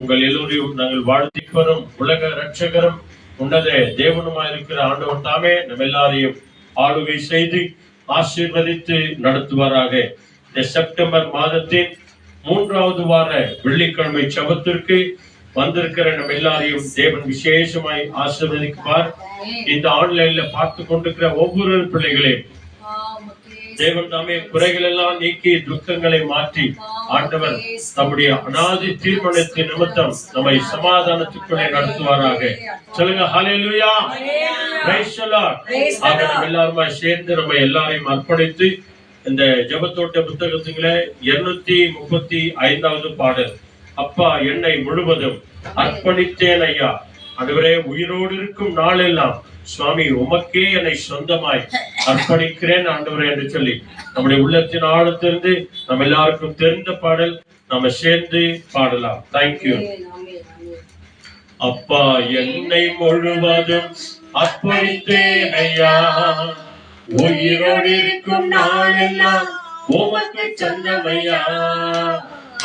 உங்கள் எல்லோரையும் நாங்கள் வாழ்த்திக்கிறோம். உலக ரட்சகரும் உன்னத தேவனுமாயிருக்கிற ஆண்டவர் தாமே நம்ம எல்லாரையும் ஆளுகை செய்து ஆசீர்வதித்து நடத்துவாராக. இந்த செப்டம்பர் மாதத்தின் 3வது வார வெள்ளிக்கிழமை ஜெபத்திற்கு வந்திருக்கிற நம்ம எல்லாரையும் தேவன் விசேஷமாய் ஆசீர்வதிக்குவார். இந்த ஆன்லைன்ல பார்த்து கொண்டிருக்கிற ஒவ்வொரு பிள்ளைகளையும் தேவன் தாமே குறைகள் எல்லாம் நீக்கி துக்கங்களை மாற்றி ஆண்டவர் நம்முடைய அநாதி தீர்மானத்தின் நிமித்தம் நம்மை சமாதானத்துக்குள்ளே நடத்துவாராக. சொல்லுங்க ஹல்லேலூயா, பிரைஸ் தி லார்ட். நம்ம எல்லாருமா சேர்ந்து நம்ம எல்லாரையும் அர்ப்பணித்து இந்த ஜெபத்தோட்ட புத்தகத்துல 235வது பாடல், அப்பா என்னை முழுவதும் அர்ப்பணித்தேன் ஐயா. ஆண்டவரே, உயிரோடு இருக்கும் நாளெல்லாம் சுவாமி உமக்கே என்னை சொந்தமாய் அர்ப்பணிக்கிறேன் ஆண்டவரே என்று சொல்லி நம்முடைய உள்ளத்தின் ஆழத்திலிருந்து நம்ம எல்லாருக்கும் தெரிந்த பாடல் நம்ம சேர்ந்து பாடலாம். தேங்க்யூ. அப்பா என்னை முழுவதும் அர்ப்பணித்தேன் ஐயா, உயிரோடு இருக்கும் நாளெல்லாம் உமக்கு சொந்தமையா.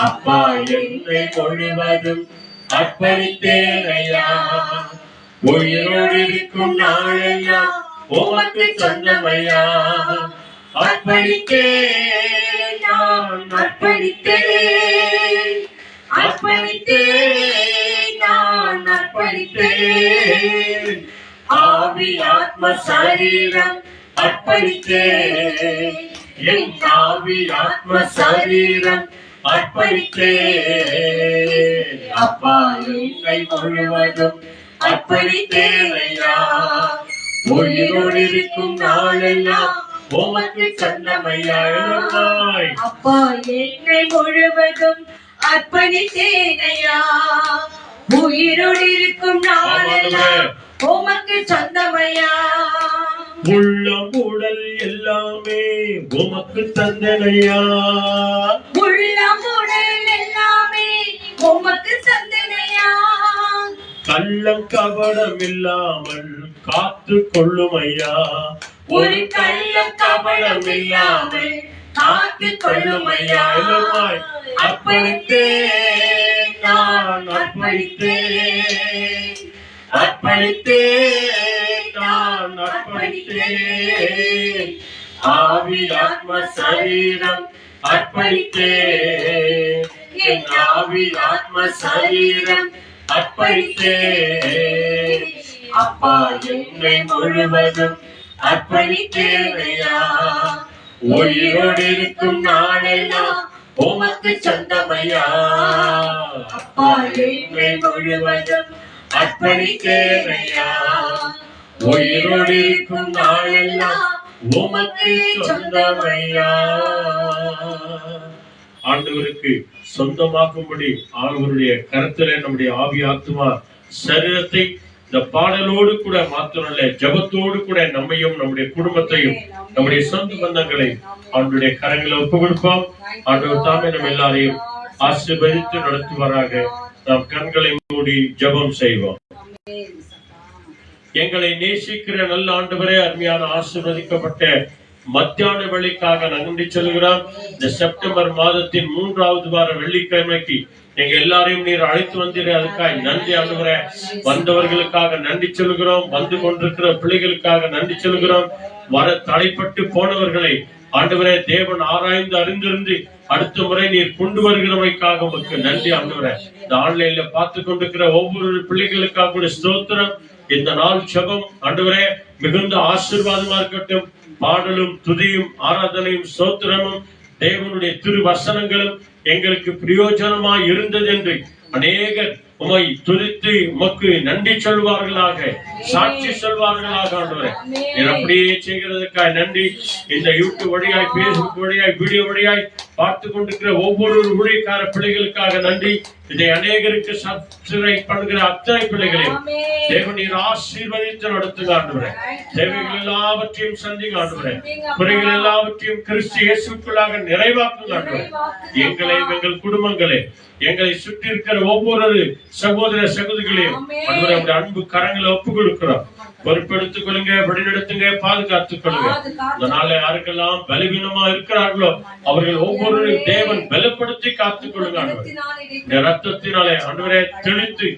அப்பா என்னை முழுவதும் அர்ப்பணித்தேன் ஐயா, உயிரோடு இருக்கும் நாளெல்லாம் உமக்கு சொந்தமையா. அர்ப்பணித்தேன் நான் அர்ப்பணித்தேன், அர்ப்பணித்தேன் நான் அர்ப்பணித்தேன், ஆவி ஆத்ம சரீரம் அர்ப்பணித்தேன், என் ஆவி ஆத்ம சரீரம் அர்ப்பணித்தேன். அப்பா என்னை முழுவதும் அர்ப்பணித்தேன் ஐயா, உயிரோடு இருக்கும் நாளெல்லாம் உமக்கு சொந்தமையா. அப்பா என்னை முழுவதும் அர்ப்பணித்தேன் ஐயா, உயிரோடு இருக்கும் நாளெல்லாம் உமக்கு சொந்தமையா. உள்ளம் உடல் எல்லாமே உமக்கு தந்தனையா, உள்ளம் உடல் எல்லாமே உமக்கு தந்தனையா. கள்ளம் கபடம் இல்லாமல் காத்து கொள்ளும் ஐயா, ஒரு கள்ளம் கபடம் இல்லாமல் காத்து கொள்ளும் ஐயா. அர்ப்பணித்தேன் நான் அர்ப்பணித்தேன், அர்ப்பணித்தேன் நான் அர்ப்பணித்தேன், ஆவி ஆத்ம சரீரம் அர்ப்பணித்தேன், என் ஆவி ஆத்ம சரீரம் அர்ப்பணித்தேன். அப்பா என்னை முழுவதும் அர்ப்பணித்தேன் ஐயா, உயிரோடு இருக்கும் நாளெல்லாம் உமக்கு சொந்தமையா. அப்பா என்னை முழுவதும் அர்ப்பணித்தேன் ஐயா, உயிரோடு இருக்கும் நாளெல்லாம் உமக்கு சொந்தமையா. ஆண்டவருக்கு சொந்தமாக்கும்படி ஆண்டவருடைய கருத்திலே நம்முடைய ஆவி ஆத்துமா சரீரத்தை இந்த பாடலோடு கூட மாத்திரமல்ல, ஜபத்தோடு கூட நம்மையும் நம்முடைய குடும்பத்தையும் நம்முடைய சொந்த பந்தங்களை ஆண்டவருடைய கரங்களை ஒப்பு கொடுப்போம். ஆண்டவர் தாமே நம்ம எல்லாரையும் ஆசீர்வதித்து நடத்துவாராக. நாம் கண்களை மூடி ஜபம் செய்வோம். எங்களை நேசிக்கிற நல்ல ஆண்டவரே, அருமையான ஆசீர்வதிக்கப்பட்ட மத்தியான வேளைக்காக நன்றி சொல்கிறோம். இந்த செப்டம்பர் மாதத்தின் 3வது வார வெள்ளிக்கிழமைக்கு எங்க எல்லாரையும் நீர் அழைத்து வந்தீர், அதுக்காக நன்றி ஆண்டவரே. வந்தவர்களுக்காக நன்றி சொல்கிறோம், வந்து கொண்டிருக்கிற பிள்ளைகளுக்காக நன்றி சொல்கிறோம். வர தடைப்பட்டு போனவர்களை ஆண்டவரே தேவன் ஆராய்ந்து அறிந்திருந்து அடுத்த முறை நீர் கொண்டு வருகிறவைக்காக உங்களுக்கு நன்றி ஆண்டவரே. இந்த ஆன்லைன்ல பார்த்து கொண்டிருக்கிற ஒவ்வொரு பிள்ளைகளுக்காக கூட ஸ்தோத்திரம். இந்த நாள் ஜெபம் ஆண்டவரே மிகுந்த ஆசீர்வாதமா இருக்கட்டும். பாடலும் துதியும் ஆராதனையும் ஸ்தோத்திரமும் தேவனுடைய திருவசனங்களும் எங்களுக்கு பிரயோஜனமாய் இருந்தது என்று அநேகர் உம்மை துதித்து உமக்கு நன்றி சொல்வார்களாக, சாட்சி சொல்வார்களாக. ஆண்டவரே நீர் அப்படியே செய்கிறதுக்காக நன்றி. இந்த யூடியூப் வழியாய், பேஸ்புக் வழியாய், வீடியோ வழியாய் பார்த்து கொண்டிருக்கிற ஒவ்வொரு ஊழியக்கார பிள்ளைகளுக்காக நன்றி. இதை அநேகருக்கு சப்ஸ்கிரைப் பண்ணுகிற அத்தனை பிள்ளைகளையும் தேவன் நீர் ஆசீர்வதித்து நடத்துங்க ஆண்டவரே. தேவைகள் எல்லாவற்றையும் சந்திங்க ஆண்டவரே. குறைகள் எல்லாவற்றையும் கிறிஸ்து இயேசுக்குள்ளாக நிறைவாக்குங்க ஆண்டவரே. எங்களையும் எங்கள் குடும்பங்களை, எங்களை சுற்றி இருக்கிற ஒவ்வொரு சகோதர சகோதரிகளே, ஆண்டவரே உம்முடைய அன்பு கரங்களை ஒப்பு கொடுக்கிறோம். பொறுப்பெடுத்துக் கொள்ளுங்க, வழிநடத்துங்க, பாதுகாத்துக் கொள்ளுங்க. இதனால யாருக்கெல்லாம் பலவீனமா இருக்கிறார்களோ அவர்கள் ஒவ்வொருவரையும் தேவன் பலப்படுத்தி காத்துக் கொள்ளுங்க. இந்த ரத்தத்தினாலே ஆண்டவரே தெளித்து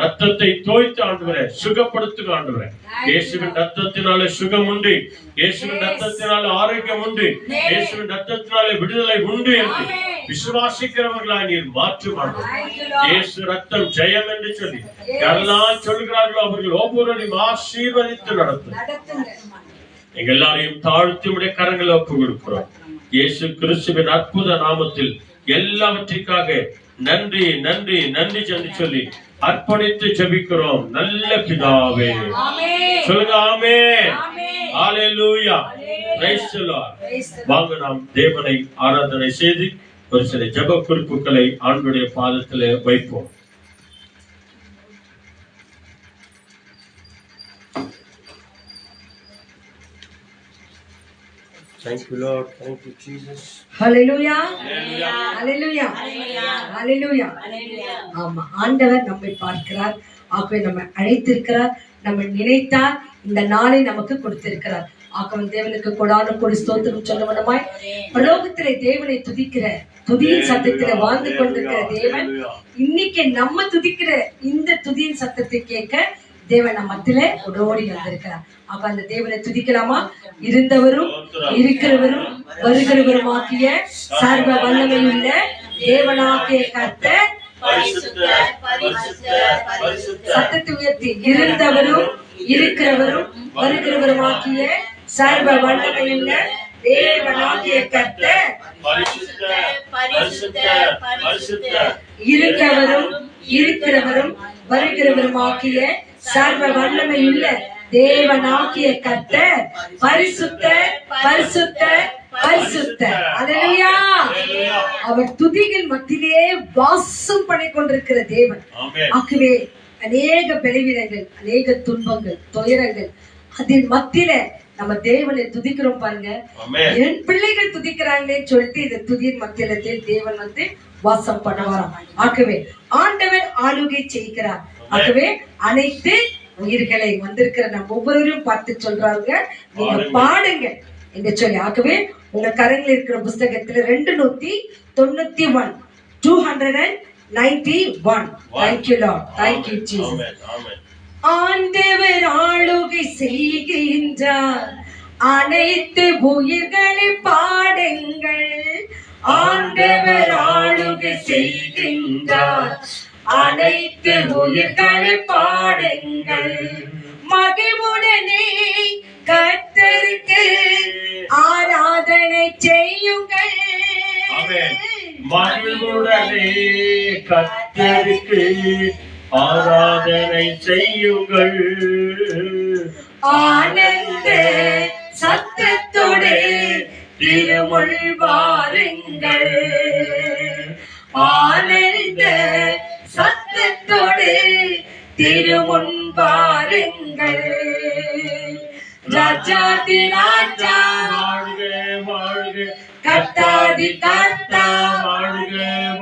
ரத்தத்தை தோய்த்து ஆண்டவரே சுகப்படுத்துங்க. ஆண்டவரே இயேசுவின் ரத்தத்தினாலே சுகம் உண்டு, இயேசுவின் ரத்தத்தினாலே ஆரோக்கியம் உண்டு, இயேசுவின் ரத்தத்தினாலே விடுதலை உண்டு என்று விசுவாசிக்கிறவர்களாய் நீர் மாற்றும். இயேசு ரத்தம் ஜெயம் என்று சொல்லி யாரெல்லாம் சொல்கிறார்களோ அவர்கள் ஒவ்வொருவரையும் ஆசீர்வதித்து நடத்தும். எங்க எல்லாரையும் தாழ்த்தி உடைய கரங்களை ஒப்பு கொடுக்கிறோம். இயேசு கிறிஸ்துவின் அற்புத நாமத்தில் எல்லாவற்றிற்காக நன்றி நன்றி நன்றி என்று சொல்லி அர்ப்பணித்து ஜெபிக்கிறோம். நல்ல பிதாவே, சொல்லுங்க ஆமென். ஹalleluya, praise the Lord. வாங்க நாம் தேவனை ஆராதனை செய்து ஒரு சில ஜெப குறிப்புகளை ஆண்டவருடைய பாதத்திலே வைப்போம். Thank you, Lord. Thank you, Jesus. Hallelujah. Hallelujah. Hallelujah. ஆமா, ஆண்டவர் நம்மை பார்க்கிறார், ஆகவே நம்மை அழைத்திருக்கிறார், நம்ம நினைத்தார் இந்த நாளை நமக்கு கொடுத்திருக்கிறார். ஆகவே தேவனுக்கு கொடான கொடி ஸ்தோத்திரம் சொல்லவனமாய் பரலோகத்திலே தேவனை துதிக்கிற துதியின் சத்தத்திலே வாழ்ந்து கொண்டிருக்கிற தேவன் இன்னைக்கு நம்ம துதிக்கிற இந்த துதியின் சத்தத்தை கேட்க தேவன் நம்ம மத்தியிலே ஓடோடி வந்திருக்கிறார். அப்ப அந்த தேவனை துதிக்கலாமா? இருந்தவரும் இருக்கிறவரும் வருகிறவருமாகிய சர்வ வல்லமையுள்ள தேவனாகிய கர்த்தர், சத்தத்தை உயர்த்தி, இருந்தவரும் இருக்கிறவரும் வருகிறவருமாகிய சர்வ வல்லமையுள்ள தேவனாகிய கர்த்தர், இருக்கிறவரும் இருக்கிறவரும் வருகிறவருமாகிய சர்வ வல்லமையுள்ள தேவனாகிய கர்த்தர், பரிசுத்த பரிசுத்த பரிசுத்த. அல்லேலூயா. அவர் துதிகள் மத்தியிலே வாசம் பண்ணி கொண்டிருக்கிற தேவன். ஆகவே அநேக பலவீனங்கள், அநேக துன்பங்கள், துயரங்கள், அதில் மத்தியில நம்ம தேவனை துதிக்கிறோம் பாருங்க. என் பிள்ளைகள் துதிக்கிறாங்களே சொல்லிட்டு இந்த துதியின் மத்தியில தேவன் வந்து வாசம் பண்ணுவாராம். ஆகவே ஆண்டவர் ஆளுகை செய்கிறார். ஆகவே அனைத்து உயிர்களை வந்திருக்கிற நம்ம ஒவ்வொருவரையும் பார்த்து சொல்றாங்க, நீங்க பாடுங்க என்று சொல்லி. ஆகவே உங்க கரங்களில் இருக்கிற புஸ்தகத்துல 291 291. Thank you Lord. Thank you Jesus. ஆண்டவர் ஆளுகை செய்கின்றார், அனைத்து உயிர்களை பாடுங்கள். ஆண்டவர் ஆளுகை செய்கின்றார், அனைத்து உயிர்களை பாடுங்கள். மகிழ்வுடனே கர்த்தருக்கு ஆராதனை செய்யுங்கள். மகிழ்வுடனே கர்த்தருக்கு ஆராதனை செய்யுங்கள். ஆனந்த சத்தத்தோடு திருமுள் வாருங்கள். ஆனந்த சத்தத்தோடு திருமுன் வாருங்கள். ராஜாதி ராஜா வாழ்க வாழ்க, கர்த்தாதி கர்த்தா வாழ்க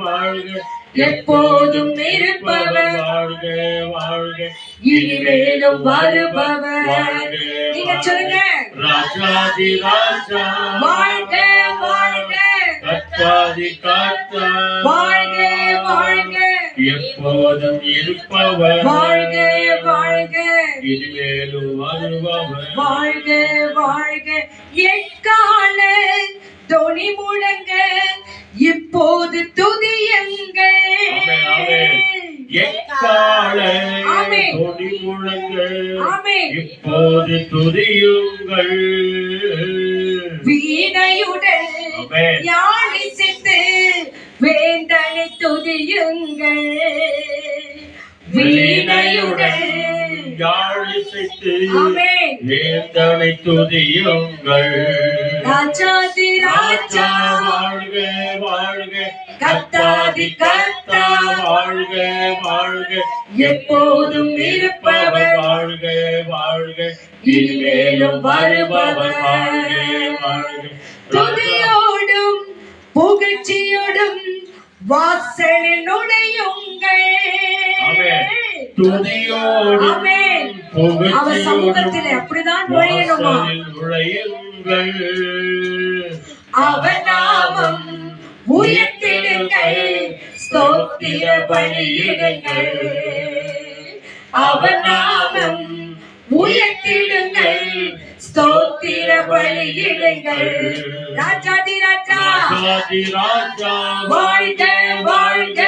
வாழ்க, எப்போதும் இருப்பவர் வாழ்க வாழ்க, இனிமேலும் வருபவர். நீங்க சொல்லுங்க, ராஜாதி ராஜா வாழ்க வாழ்க, கர்த்தாதி கர்த்தா வாழ்க வாழ்க, எப்போதும் இருப்பவர் வாழ்க வாழ்க, இனிமேலும் வருபவர் வாழ்க வாழ்க. எக்கால தொனி முழங்க இப்போது துதியுங்கள். எக்கால தொனி முழங்க இப்போது துதியுங்கள். வீணையுடன் யாழிசைத்து வேந்தனை துதியுங்கள். வீணையுடன் யாழிசைத்து வேந்தனை துதியுங்கள். ராஜாதி ராஜா வாழ்க வாழ்க, கர்த்தாதி கர்த்தா வாழ்க வாழ்க, எப்போதும் இருப்பவர் வாழ்க வாழ்க, இனிமேலும் வருபவர் வாழ்க வாழ்க. துதியோடும் புகழ்ச்சியோடும் வாசலில் நுழையுங்கள். துதியோடு ஆமென். அவர் சமூகத்திலே அப்படிதான் நுழையணுமா? நுழையுங்கள். அவர் நாமம் உயர்த்திடுங்கள், ஸ்தோத்திர பலியிடுங்கள். அவர் நாமம் உயர்த்திடுங்கள், ஸ்தோத்திர பலியிடுங்கள். ராஜாதி ராஜா ராஜா வாழ்க வாழ்க,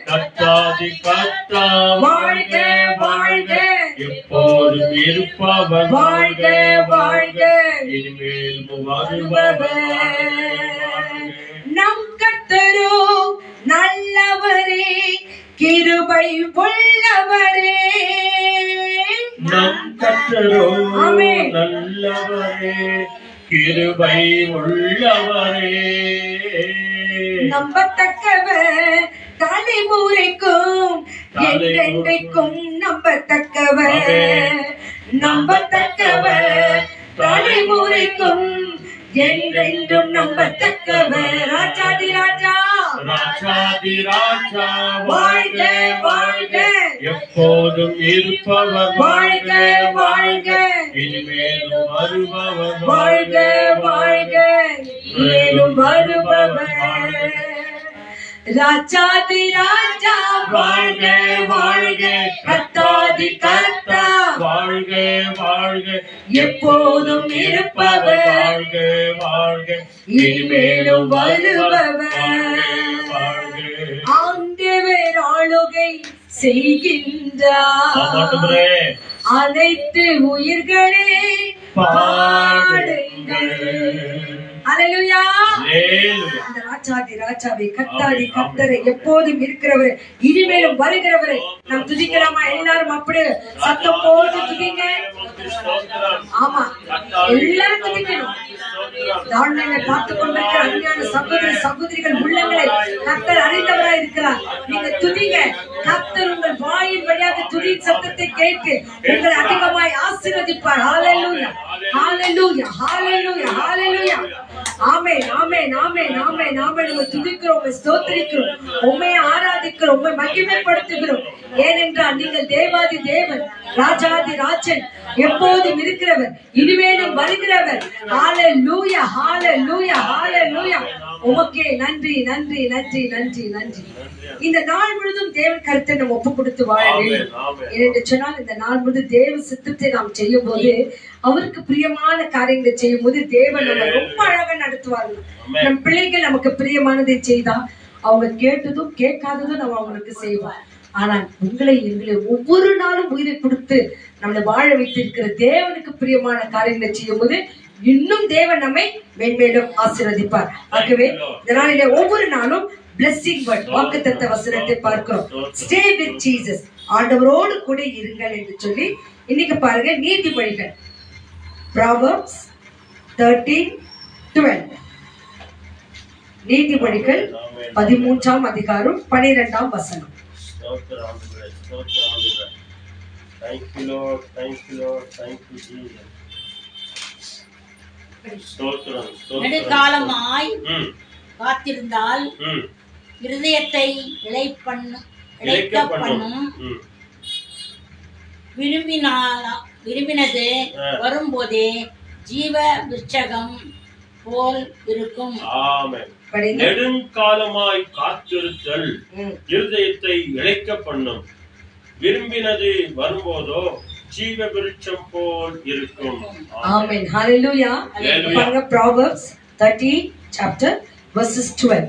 கர்த்தாதி கர்த்தா வாழ்க வாழ்க, எப்போதும் இருப்பவர் வாழ்க வாழ்க, இனிமேல் வருபவர். நம் கர்த்தரோ நல்லவரே, கிருபை உள்ளவரே. நம் கர்த்தரோ ஆமென். நல்லவரே, கிருபை உள்ளவரே. நம்பத்தக்கவர், தலைமுறைக்கும் என்றென்றைக்கும் நம்பத்தக்கவர். நம்பத்தக்கவர், தலைமுறைக்கும் என்றென்றும் நம்பத்தக்கவர். ராஜாதி ராஜா ராஜாதி ராஜா வாழ்க வாழ்க, எப்போதும் இருப்பவர் வாழ்க வாழ்க, இனிமேலும் வருபவர் வாழ்க வாழ்க, மேலும் வருபவர். ராஜாதி ராஜா வாழ்க வாழ்க, கர்த்தாதி கர்த்தா வாழ்க வாழ்க, எப்போதும் இருப்பவர், வாழ்க வாழ்க, இனிமேலும் வருபவர். ஆண்டவர் ஆளுகை செய்கின்றார், ஆமாண்டவரே. அனைத்து உயிர்களே பாடுங்கள். அல்லேலூயா. அல்லேலூயா. அந்த ராஜாதி ராஜாவை, கர்த்தாதி கர்த்தரை, எப்போதும் இருக்கிறவரை, இனிமேலும் வருகிறவரை நாம் துதிக்கலாமா? எல்லாரும் அப்படியே சத்தம் போட்டு துதிங்க. ஆமா, எல்லாரும் துதிக்கணும். தாழ்மையை பார்த்து கொண்டிருக்கிற அருமையான சகோதர சகோதரிகள் உள்ளங்களை கர்த்தர் அறிந்தவராய் இருக்கிறார். நீங்க துதிங்க. கர்த்தர் உங்கள் வாயின் வழியாக துதி சத்தத்தை கேட்டு உங்களை அதிகமாய் ஆசீர்வதிப்பார். ஹalleluya ஹalleluya ஹalleluya ஹalleluya. ஆமென் ஆமென் ஆமென் ஆமென் ஆமென். உம்மை துதிக்கிறோம், உம்மை ஸ்தோத்திரிக்கிறோம், உம்மை ஆராதிக்கிறோம், உம்மை மகிமைப்படுத்துகிறோம். ஏனென்றால் நீங்கள் தேவாதி தேவன், ராஜாதி ராஜன், எப்போதும் இருக்கிறவர், இனிமேலும் வருகிறவர். ஹalleluya ஹalleluya ஹalleluya. உமக்கே நன்றி நன்றி நன்றி நன்றி நன்றி. இந்த நாள் முழுதும் தேவன் கருத்தை நாம் ஒப்பு கொடுத்து வாழ வேண்டும். ஏனென்று சொன்னால் இந்த நாள் முழுதும் தேவ சித்தத்தை நாம் செய்யும் போது, அவருக்கு பிரியமான காரியங்களை செய்யும் போது தேவன் நம்ம ரொம்ப அழகா நடத்துவார்கள். நம் பிள்ளைகள் நமக்கு பிரியமானதை செய்தா அவங்க கேட்டதும் கேட்காததும் நம்ம அவங்களுக்கு செய்வோம். ஆனால் எங்களை ஒவ்வொரு நாளும் உயிரை கொடுத்து நம்மளை வாழ வைத்திருக்கிற தேவனுக்கு பிரியமான காரியங்களை செய்யும் போது இன்னும் தேவன் நம்மை மென்மேலும் ஆசீர்வதிப்பார். ஆகவே இந்த நாளிலே ஒவ்வொரு நாளும் பிளெஸிங் வேர்ட், வாக்குத்தத்த வசனத்தை பார்க்கிறோம். ஸ்டே வித் ஜீசஸ், ஆண்டவரோடு கூட இருங்கள் என்று சொல்லி இன்னைக்கு பாருங்க நீதிமொழிகள் Proverbs 13:12. நீதிமொழிகள் 13ஆம் அதிகாரம் 12ஆம் வசனம். Thank you Lord, thank you Lord, thank you Jesus. நெடுகாலமாய் காத்திருந்தால் இருதயத்தை இளைக்க பண்ணும், விரும்பினது வரும்போதே ஜீவ விருட்சகம் போல் இருக்கும். ஆமென். நெடுங்காலமாய் காத்திருத்தல் இருதயத்தை இளைக்க பண்ணும், விரும்பினது வரும்போதோ ஜீவ விருட்சம் போல் இருக்கும். ஆமென். ஹalleluya. பாருங்க Proverbs 30 chapter verses 12.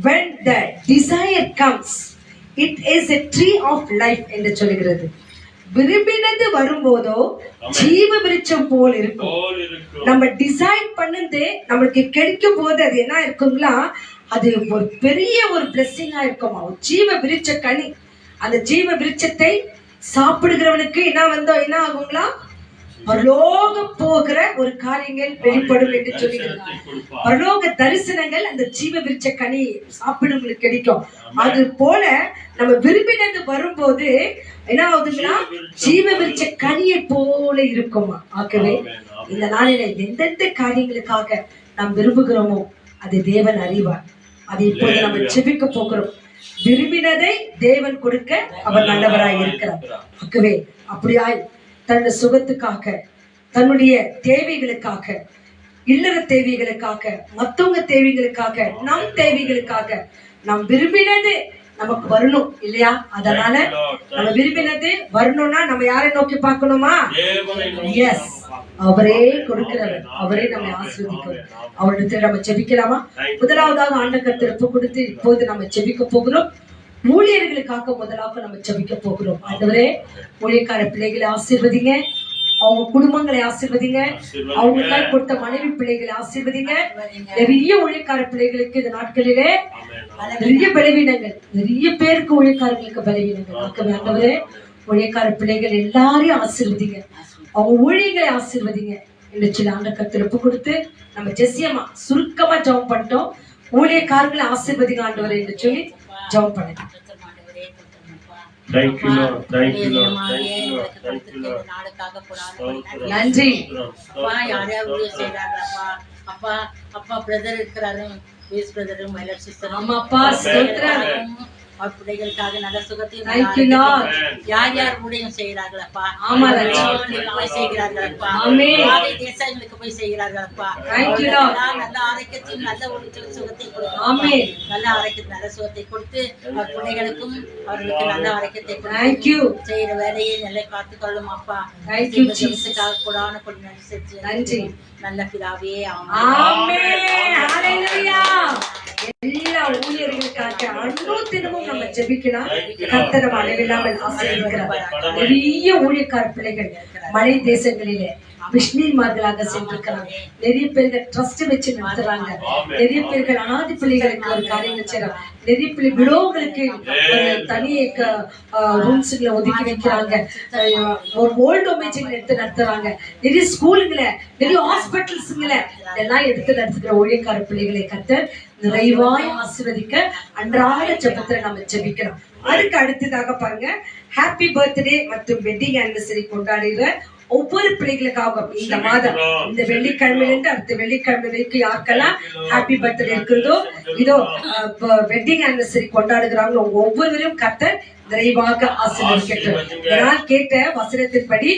When the desire comes, it is a tree of life என்று சொல்கிறது. விரும்பினது வரும்போதோ ஜீவ விருட்சம் போல் இருக்கும். நம்ம டிசைட் பண்ணது நமக்கு கிடைக்கும் போது அது என்ன இருக்குங்களா, அது ஒரு பெரிய ஒரு பிளெஸிங்கா இருக்குமா, ஒரு ஜீவ விருட்ச கனி. அந்த ஜீவ விருட்சத்தை சாப்பிடுகிறவனுக்கு என்ன ஆகுங்களா, பரலோக போகிற ஒரு காரியங்கள் வெளிப்படும் என்று சொல்லுகிறார். பரலோக தரிசனங்கள் அந்த ஜீவ விருட்ச கனி சாப்பிடுவங்களுக்கு கிடைக்கும். அது போல நம்ம விரும்பினது வரும்போது என்ன ஆகுதுங்களா, ஜீவ விருட்ச கனியை போல இருக்குமா. ஆகவே இந்த நாளில எந்தெந்த காரியங்களுக்காக நாம் விரும்புகிறோமோ அதை தேவன் அறிவார். அதை இப்போது நம்ம ஜெபிக்க போகிறோம். விரும்பினதை தேவன் கொடுக்க அவர் நல்லவராய் இருக்கிறார். ஆகவே அப்படியாய் தன்னுடைய சுகத்துக்காக, தன்னுடைய தேவைகளுக்காக, இல்லற தேவைகளுக்காக, மத்தவங்க தேவைகளுக்காக, நம் தேவைகளுக்காக, நாம் விரும்பினது நமக்கு வரணும் இல்லையா? அதனால நம்ம விரும்பினது வரணும்னா நம்ம யாரை நோக்கி பார்க்கணுமா? எஸ், அவரே கொடுக்கிறவர், அவரே நம்மை ஆசீர்வதிக்கிறவர். அவரிடத்தில் நம்ம ஜெபிக்கலாமா? முதலாவதாக ஆண்டவருக்கு ஒப்பு கொடுத்து இப்போது நம்ம ஜெபிக்க போகிறோம். ஊழியர்களுக்காக முதலாக நம்ம ஜெபிக்க போகிறோம். ஆண்டவரே, ஊழியக்கார பிள்ளைகளை ஆசீர்வதிங்க, அவங்க குடும்பங்களை ஆசீர்வதிங்க, அவங்களுக்காக கொடுத்த மனைவி பிள்ளைகளை ஆசீர்வதிங்க. நிறைய ஊழியக்கார பிள்ளைகளுக்கு இந்த நாட்களிலே நிறைய பலவீனங்கள், நிறைய பேருக்கு ஊழியக்காரர்களுக்கு பலவீனங்கள். ஆண்டவரே, ஊழியக்கார பிள்ளைகள் எல்லாரையும் ஆசீர்வதிங்க, அவங்க ஊழியர்களை ஆசீர்வதிங்க என்று சொல்லி ஆண்டவருக்கு ஒப்பு கொடுத்து நம்ம ஜெசியமா சுருக்கமா ஜெபம் பண்ணிட்டோம். ஊழியக்காரர்களை ஆசீர்வதிங்க ஆண்டவரே என்று சொல்லி ஜெபம் பண்ணுங்க. Thank you Lord, thank you Lord, thank you Lord, thank you Lord. நன்றி அப்பா. யாரையாவது செய்யறாங்களப்பா அப்பா. அப்பா பிரதர் இருக்கிறாரு, வீஸ் பிரதரும் மயிலர் சிஸ்டர். ஆமாப்பா, ஸ்தோத்திரம். அவர் பிள்ளைகளுக்காக நல்ல சுகத்தையும் Thank you Lord. யார் யார் ஊழியம் செய்கிறார்களப்பா? ஆமா, போய் செய்கிறார்களப்பா. ஆமென். தேசங்களுக்கு போய் செய்கிறார்களப்பா. Thank you Lord. நல்ல ஆரோக்கியத்தையும் நல்ல சுகத்தை கொடுத்து, ஆமென். நல்ல ஆரோக்கியத்தை நல்ல சுகத்தை கொடுத்து அவர் பிள்ளைகளுக்கும் அவர்களுக்கு நல்ல ஆரோக்கியத்தை Thank you. செய்யற வேலையை நல்ல காத்துக்கொள்ளும் அப்பா. Thank you Jesus. கூடான கொண்டு நடிச்சு நன்றி நல்ல பிதாவே. ஆமென். ஹalleluya. எல்லா ஊழியர்களுக்காக அனுதினமும் நம்ம ஜெபிக்கலாம். கர்த்தர் நம்ம அளவில்லாமல் ஆசீர்வதிக்கிறார். நிறைய ஊழியக்கார பிள்ளைகள் மலை தேசங்களிலே மிஷனரிமார்களாக சென்றிருக்கிறாங்க. நிறைய பேர்கள் ட்ரஸ்ட் வச்சு நடத்துறாங்க. நிறைய பேர்கள் அனாதை பிள்ளைகளுக்கு ஒரு காரியங்கள் செய்யறாங்க. நிறைய பிள்ளை விடோங்களுக்கு ஒரு தனி ரூம்ஸ்களை ஒதுக்கி வைக்கிறாங்க. ஒரு ஓல்டு ஹோமேஜ் எடுத்து நடத்துறாங்க. நிறைய ஸ்கூலுங்களை, நிறைய ஹாஸ்பிட்டல்ஸுங்களை இதெல்லாம் எடுத்து நடத்துகிற ஊழியக்கார பிள்ளைகளை கர்த்தர் நிறைவாய் ஆசீர்வதிக்க அன்றாட ஜெபத்துல நம்ம ஜெபிக்கிறோம். அதுக்கு அடுத்ததாக பாருங்க, ஹாப்பி பர்த்டே மற்றும் வெட்டிங் ஆனிவர்சரி கொண்டாடுகிற ஒவ்வொரு பிள்ளைகளுக்காகவும் இந்த மாதம், இந்த வெள்ளிக்கிழமையிலிருந்து அடுத்த வெள்ளிக்கிழமை வரைக்கும் யாருக்கெல்லாம் ஹாப்பி பர்த்டே இருக்கிறதோ, இதோ வெட்டிங் ஆனிவர்சரி கொண்டாடுகிறாங்களோ ஒவ்வொருவரும் கர்த்தர் நிறைவாக ஆசீர்வதிக்கட்டும். நான் கேட்ட வசனத்தின்படி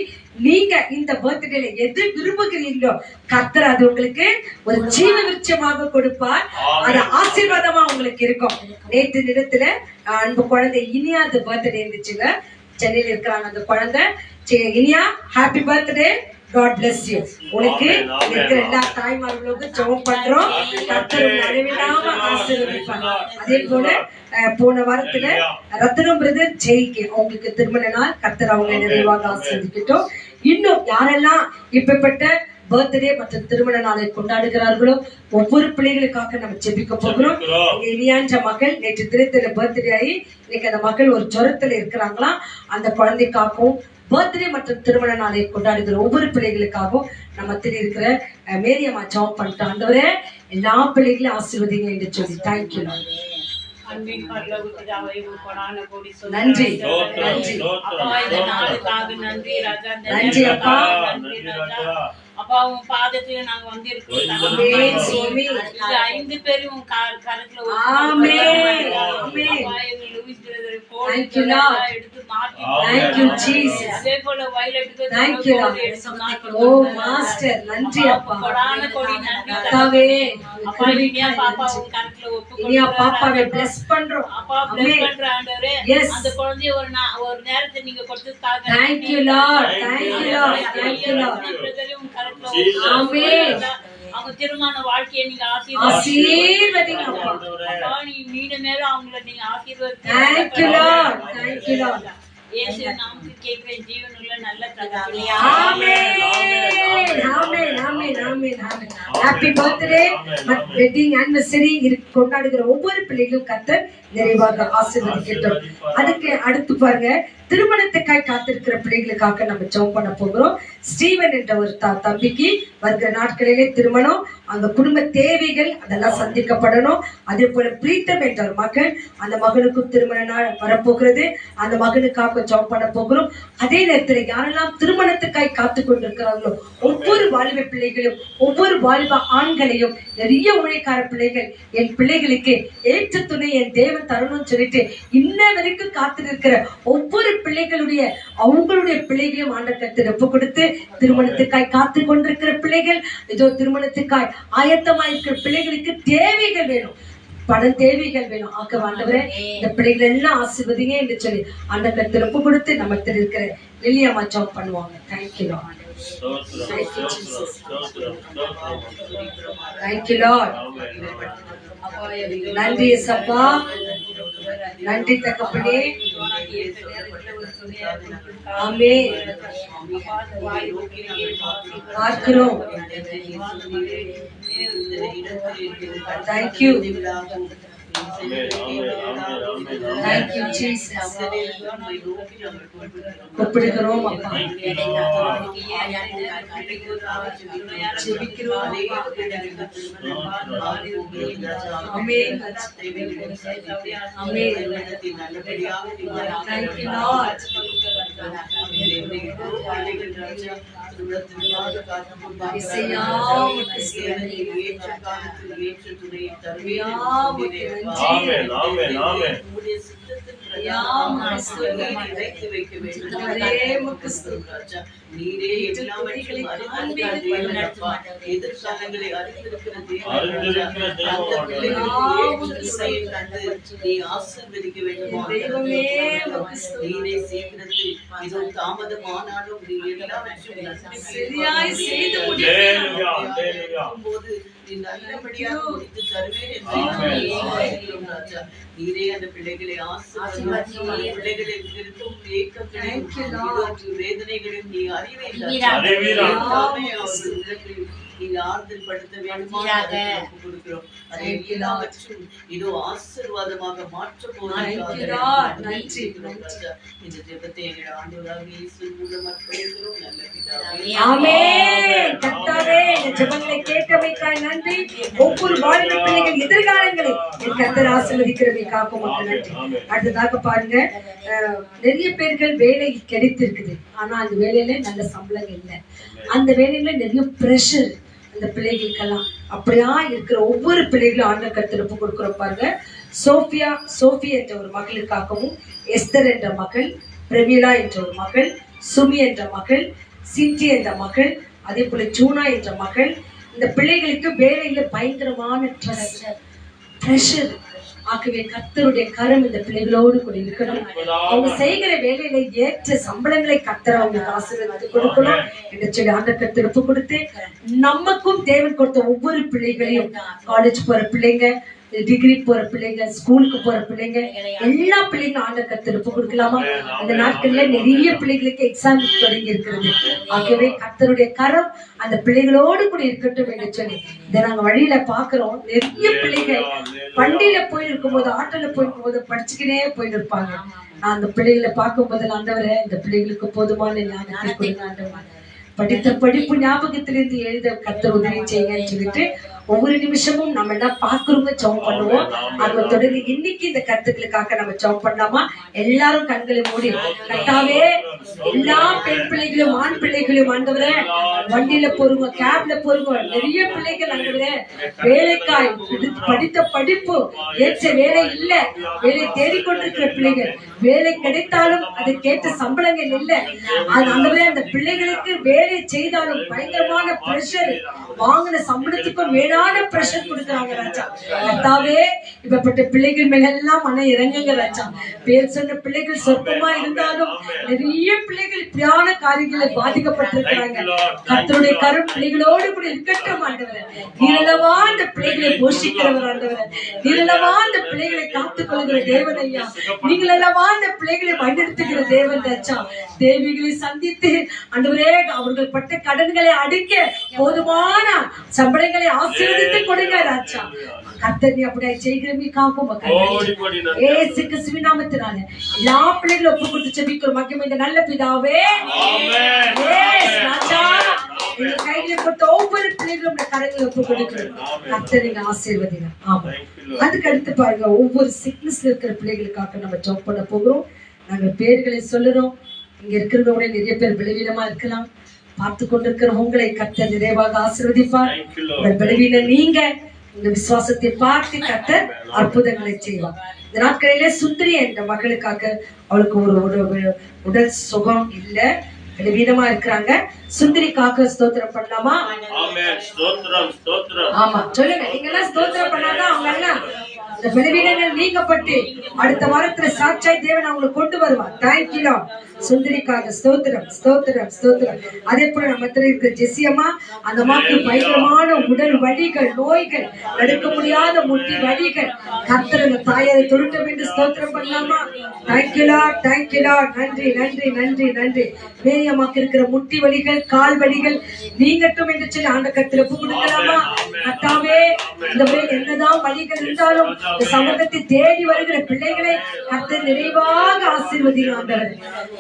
நீங்க இந்த பர்த்டேல எது விரும்புகிறீங்களோ கர்த்தர் அது உங்களுக்கு ஒரு ஜீவ விருட்சமாக கொடுப்பார். அது ஆசீர்வாதமா உங்களுக்கு இருக்கும். நேற்று தினத்துல அன்பு குழந்தை இனியா அந்த பர்த்டே இருந்துச்சுங்க, சென்னையில இருக்கிறாங்க அந்த குழந்தை. Iniya, happy birthday, God bless you. உனக்கு இருக்கிற எல்லா தாய்மார்களுக்கும் ஜெபம் பண்றோம். கர்த்தர் அளவில்லாம ஆசீர்வதிப்பார். அதே போல போன வாரத்துல ரத்னம் பிரதர் ஜெய்க்கு அவங்களுக்கு திருமண நாள், கர்த்தர் அவங்க நிறைவாக ஆசீர்வதிக்கட்டும். இன்னும் யாரெல்லாம் இப்பப்பட்ட பர்த்டே மற்றும் திருமண நாளை கொண்டாடுகிறார்களோ ஒவ்வொரு பிள்ளைகளுக்காக நம்ம ஜெபிக்க போகிறோம். இனியான்ற மகள் நேற்று திருத்தல பர்த்டே ஆகி இன்னைக்கு அந்த மகள் ஒரு ஜுரத்துல இருக்கிறாங்களா, அந்த குழந்தைக்காகவும் பர்த்டே மற்றும் திருமண நாளை கொண்டாடுகிற ஒவ்வொரு பிள்ளைகளுக்காகவும் நம்ம இருக்கிற மேரியம்மா ஜெபம் பண்ணிட்டு ஆண்டவரே எல்லா பிள்ளைகளையும் ஆசீர்வதிங்க என்று சொல்லி. தேங்க்யூ. நன்றி நன்றி அப்பா. அப்பா உன் பாதத்துல நாங்க வந்திருக்கோம். 5 பேரும் உன் கரத்துல எடுத்து மாத்தி அதே போல வயலட்டுக்கு நன்றி அப்பா. கொடி நன்றி அப்பா. இனியா பாப்பா உன் கரத்துல இனியா பாப்பாவை பிளஸ் பண்றோம். அப்பா பிளஸ் பண்ற ஆண்டவரே. அந்த குழந்தைய ஒரு நேரத்தை நீங்க கொடுத்ததுக்காக Thank you Lord. Thank you Lord. Thank you Lord. ஆமென். அவங்க திருமண வாழ்க்கையை நீங்க ஆசீர்வதிங்க அப்பா. நீ மீண்டும் மேல அவங்களை நீங்க ஆசீர்வதிங்க. Thank you Lord. Thank you Lord. இயேசு நாமத்தில் கேட்கிறேன் ஜீவனுள்ள நல்ல பிதாவே. ஆமென். ஆமென். ஆமென். ஆமென். ஆமென். ஹேப்பி பர்த்டே மற்றும் வெட்டிங் ஆனிவர்சரி கொண்டாடுகிற ஒவ்வொரு பிள்ளைகளும் கர்த்தர் நிறைவாக ஆசீர்வதிக்கட்டும். அதுக்கு அடுத்து பாருங்க, திருமணத்துக்காய் காத்திருக்கிற பிள்ளைகளுக்காக நம்ம ஜெபம் பண்ண போகிறோம். ஸ்டீவன் என்ற ஒரு தம்பிக்கு வருகிற நாட்களிலே திருமணம், அந்த குடும்ப தேவைகள் அதெல்லாம் சந்திக்கப்படணும். அதே போல பிரீத்தம் என்ற ஒரு மகன், அந்த மகனுக்கும் திருமண நாள் வரப்போகிறது, அந்த மகனுக்காக ஜெபம் பண்ண போகிறோம். அதே நேரத்தில் யாரெல்லாம் திருமணத்துக்காய் காத்து கொண்டிருக்கிறார்களோ ஒவ்வொரு வாலிப பிள்ளைகளையும், ஒவ்வொரு வாலிப ஆண்களையும், நிறைய ஊழியக்கார பிள்ளைகள் என் பிள்ளைகளுக்கு ஏற்ற துணை என் தேவன் தரணும்னு சொல்லிட்டு இன்ன வரைக்கும் காத்திருக்கிற ஒவ்வொரு பிள்ளைகளுடைய அவங்களுடைய பிள்ளைகளையும் ஆண்டவர் கர்த்தர் ஒப்பு கொடுத்து, திருமணத்துக்காய் காத்து கொண்டிருக்கிற பிள்ளைகள், ஏதோ திருமணத்துக்காய் ஆயத்தமாயிருக்கிற பிள்ளைகளுக்கு தேவைகள் வேணும், பணம் தேவைகள் வேணும். ஆண்டவரே இந்த பிள்ளைகள் எல்லாம் ஆசீர்வதிங்க என்று சொல்லி ஆண்டவர் கர்த்தர் ஒப்பு கொடுத்து நம்ம இருக்கிற வெளியம்மா ஜாப் பண்ணுவாங்க. Thank you Lord. Thank you Lord. நன்றி சப்பா, நன்றி தகப்பனே. ஆமென். பார்க்கிறோம். தேங்க்யூ. Thank you, Jesus. ஒப்பிடுகிறோம் அப்பா. ஜெபிக்கிறோம். ஆமென். ஆமென். Thank you, Lord. ஆமென். ஆமென். ஆமென். நீரே எல்லாவற்றையும் எதிர்காலங்களை அறிந்திருக்கிற நீ ஆசீர்வதிக்க வேண்டுமா? நீரே சீக்கிரத்தில் இதோ தாமதமானாலும் நீ எல்லாவற்றையும் போது நீ நல்லபடியாக முடித்து தருவேன் என்று ராஜா. நீரே அந்த பிள்ளைகளை ஆசீர்வதித்து பிள்ளைகளை இருக்கும் ஏக்கங்களையும் வேதனைகளையும் நீ நீங்க ஆறுதல் படுத்த வேண்டுமா கொடுக்கிறோம். அதை எல்லாவற்றும் இதோ ஆசீர்வாதமாக மாற்ற போகிறோம். இந்த ஜெபத்தை எங்கள் ஆண்டவராக இயேசு மூலம் அர்ப்பணிக்கிறோம். நல்ல பிதாவே. ஆமென். கர்த்தாவே இந்த ஜெபங்களை கேட்டமைக்காய் நன்றி. ஒவ்வொரு வாலிப பிள்ளைகள் எதிர்காலங்களை என் கர்த்தர் ஆசீர்வதிக்கிறமைக்காக உமக்கு நன்றி. அடுத்ததாக பாருங்க, நிறைய பேர்கள் வேலை கிடைத்திருக்குது, ஆனா அந்த வேலையில நல்ல சம்பளம் இல்லை. அந்த வேலையில நிறைய பிரஷர் அந்த பிள்ளைகளுக்கெல்லாம். அப்படியா இருக்கிற ஒவ்வொரு பிள்ளைகளும் ஆண்டவர் கர்த்தர் ஒப்பு கொடுக்கிறோம் பாருங்க. சோஃபியா என்ற ஒரு மகளுக்காகவும், எஸ்தர் என்ற மகள், பிரமிளா என்ற ஒரு மகள், சுமி என்ற மகள், சிந்தி என்ற மகள், அதே போல ஜூனா என்ற மகள். இந்த பிள்ளைகளுக்கு வேலையில பயங்கரமான பிரஷர். ஆகவே கர்த்தருடைய கரம் இந்த பிள்ளைகளோடு கூட இருக்கணும். அவங்க செய்கிற வேலையில ஏற்ற சம்பளங்களை கர்த்தர் அவங்களுக்கு ஆசீர்வதித்து கொடுக்கணும் என்று சொல்லி ஆண்டவர் கர்த்தர் ஒப்பு கொடுத்து, நமக்கும் தேவன் கொடுத்த ஒவ்வொரு பிள்ளைகளையும், காலேஜ் போற பிள்ளைங்க, டிகிரி போற பிள்ளைங்க, ஸ்கூலுக்கு போற பிள்ளைங்க, எல்லா பிள்ளைங்களும் ஆண்டவர் கர்த்தர் ஒப்பு கொடுக்கலாமா? அந்த நாட்கள்ல நிறைய பிள்ளைகளுக்கு எக்ஸாம் தொடங்கி இருக்கிறது. ஆகவே கர்த்தருடைய கரம் அந்த பிள்ளைகளோடு கூட இருக்கட்டும் என்று சொல்லி இதை நாங்க வழியில பாக்குறோம். நிறைய பிள்ளைகள் வண்டியில போயிருக்கும் போது, ஆட்டோல போயிருக்கும் போது படிச்சுக்கினே போயிட்டு இருப்பாங்க. நான் அந்த பிள்ளைகளை பார்க்கும் போது ஆண்டவரே இந்த பிள்ளைகளுக்கு போதுமான ஞானத்தை கொடுங்க ஆண்டவரே, படித்த படிப்பு ஞாபகத்திலிருந்து எழுத கர்த்தர் உதவி செய்யுங்கன்னு சொல்லிட்டு ஒவ்வொரு நிமிஷமும் நம்ம என்ன பாக்குறோங்க ஜெபம் பண்ணுவோம். அதை தொடர்ந்து இன்னைக்கு இந்த கருத்துக்களுக்காக நம்ம ஜெபம் பண்ணலாமா? எல்லாரும் கண்களை மூடி, கர்த்தாவே எல்லா பெண் பிள்ளைகளையும் ஆண் பிள்ளைகளையும் ஆண்டவரே, வண்டியில போறவங்க, கேப்ல போறவங்க, நிறைய பிள்ளைகள் ஆண்டவரே வேலைக்காய் படித்த படிப்பு ஏற்ற வேலை இல்ல, வேலை தேடிக்கொண்டிருக்கிற பிள்ளைகள், வேலை கிடைத்தாலும் அதை கேட்ட சம்பளங்கள் இல்ல. அது ஆண்டவரே அந்த பிள்ளைகளுக்கு வேலை செய்தாலும் பயங்கரமான பிரஷர், வாங்கின சம்பளத்துக்கும் மேலான பிரஷர் கொடுக்குறாங்க ராஜா. கர்த்தாவே இப்பப்பட்ட பிள்ளைகள் மேல எல்லாம் மன இறங்குங்க ராஜா. பேர் சொன்ன பிள்ளைகள் சொற்பமா இருந்தாலும் நிறைய பிள்ளைகள் இப்படியான காரியங்களை பாதிக்கப்பட்டிருக்கிறாங்க. கர்த்தருடைய கரும் பிள்ளைகளோடு கூட இருக்கட்டும் ஆண்டவரே. நீரளவா அந்த பிள்ளைகளை போஷிக்கிறவர் ஆண்டவரே, நீரளவா அந்த பிள்ளைகளை காத்துக் கொள்கிற தேவன் ஐயா, நீங்கள் அல்லவா அந்த பிள்ளைகளை வழிநடத்துகிற தேவன் ராஜா. தேவிகளை சந்தித்து ஆண்டவரே அவர்கள் பட்ட கடன்களை அடிக்க போதுமான சம்பளங்களை ஆசீர்வதித்து கொடுங்க ராஜா. கர்த்தர் அப்படியே செய்கிறமைக்காகவும் ஏசு கிறிஸ்துவின் நாமத்தினால எல்லா பிள்ளைகளும் ஒப்பு கொடுத்து ஜெபிக்கிறோம். மகிமை இந்த நல்ல பிதாவே. ராஜா இந்த கையில கொடுத்த ஒவ்வொரு பிள்ளைகளும் கரங்களை ஒப்பு கொடுக்கிறோம். கர்த்தர் நீங்க ஆசீர்வதிங்க. ஆமா, அதுக்கு அடுத்து பாருங்க, ஒவ்வொரு சிக்னஸ்ல இருக்கிற பிள்ளைகளுக்காக நம்ம ஜெபம் பண்ண போகிறோம். நாங்க பேர்களை சொல்லுறோம். இங்க இருக்கிறவங்க நிறைய பேர் விளைவிடமா இருக்கலாம், பார்த்து கொண்டிருக்கிற உங்களை கர்த்தர் நிறைவாக ஆசீர்வதிப்பார். Thank you, Lord. உங்கள் பலவீன நீங்க உங்க விசுவாசத்தை பார்த்து கர்த்தர் அற்புதங்களை செய்வார். இந்த நாட்களிலே சுந்தரி என்ற மகளுக்காக அவளுக்கு ஒரு உடல் சுகம் இல்ல, பலவீனமா இருக்கிறாங்க. சுந்தரிக்காக ஸ்தோத்திரம் பண்ணலாமா? ஆமென். ஸ்தோத்திரம், ஸ்தோத்திரம். ஆமா, சொல்லுங்க. நீங்க எல்லாம் ஸ்தோத்திரம் பண்ணாதான் அவங்க எல்லாம் இந்த பலவீனங்கள் நீங்கப்பட்டு அடுத்த வாரத்துல சாட்சாய் தேவன் அவங்களுக்கு கொண்டு வருவார். Thank you Lord. சுந்தரிக்காக ஸ்தோத்திரம், ஸ்தோத்திரம், ஸ்தோத்திரம். அதே போல நம்ம இருக்கிற ஜெசியம்மா, அந்த அம்மாக்கு பயங்கரமான உடல் வலிகள், நோய்கள், நடக்க முடியாத முட்டி வலிகள், கர்த்தர் அந்த தாயாரை தொடுட்டும் என்று ஸ்தோத்திரம் பண்ணலாமா? Thank you Lord, thank you Lord. நன்றி, நன்றி, நன்றி, நன்றி. மேரி அம்மாக்கு இருக்கிற முட்டி வலிகள், கால் வலிகள் நீங்கட்டும் என்று சொல்லி ஆண்ட கர்த்தர் ஒப்பு கொடுக்கலாமா? கர்த்தாவே, இந்த மேல் என்னதான் வலிகள் இருந்தாலும் இந்த சமூகத்தை தேடி வருகிற பிள்ளைகளை கர்த்தர் நிறைவாக ஆசீர்வதிங்க ஆண்டவர்.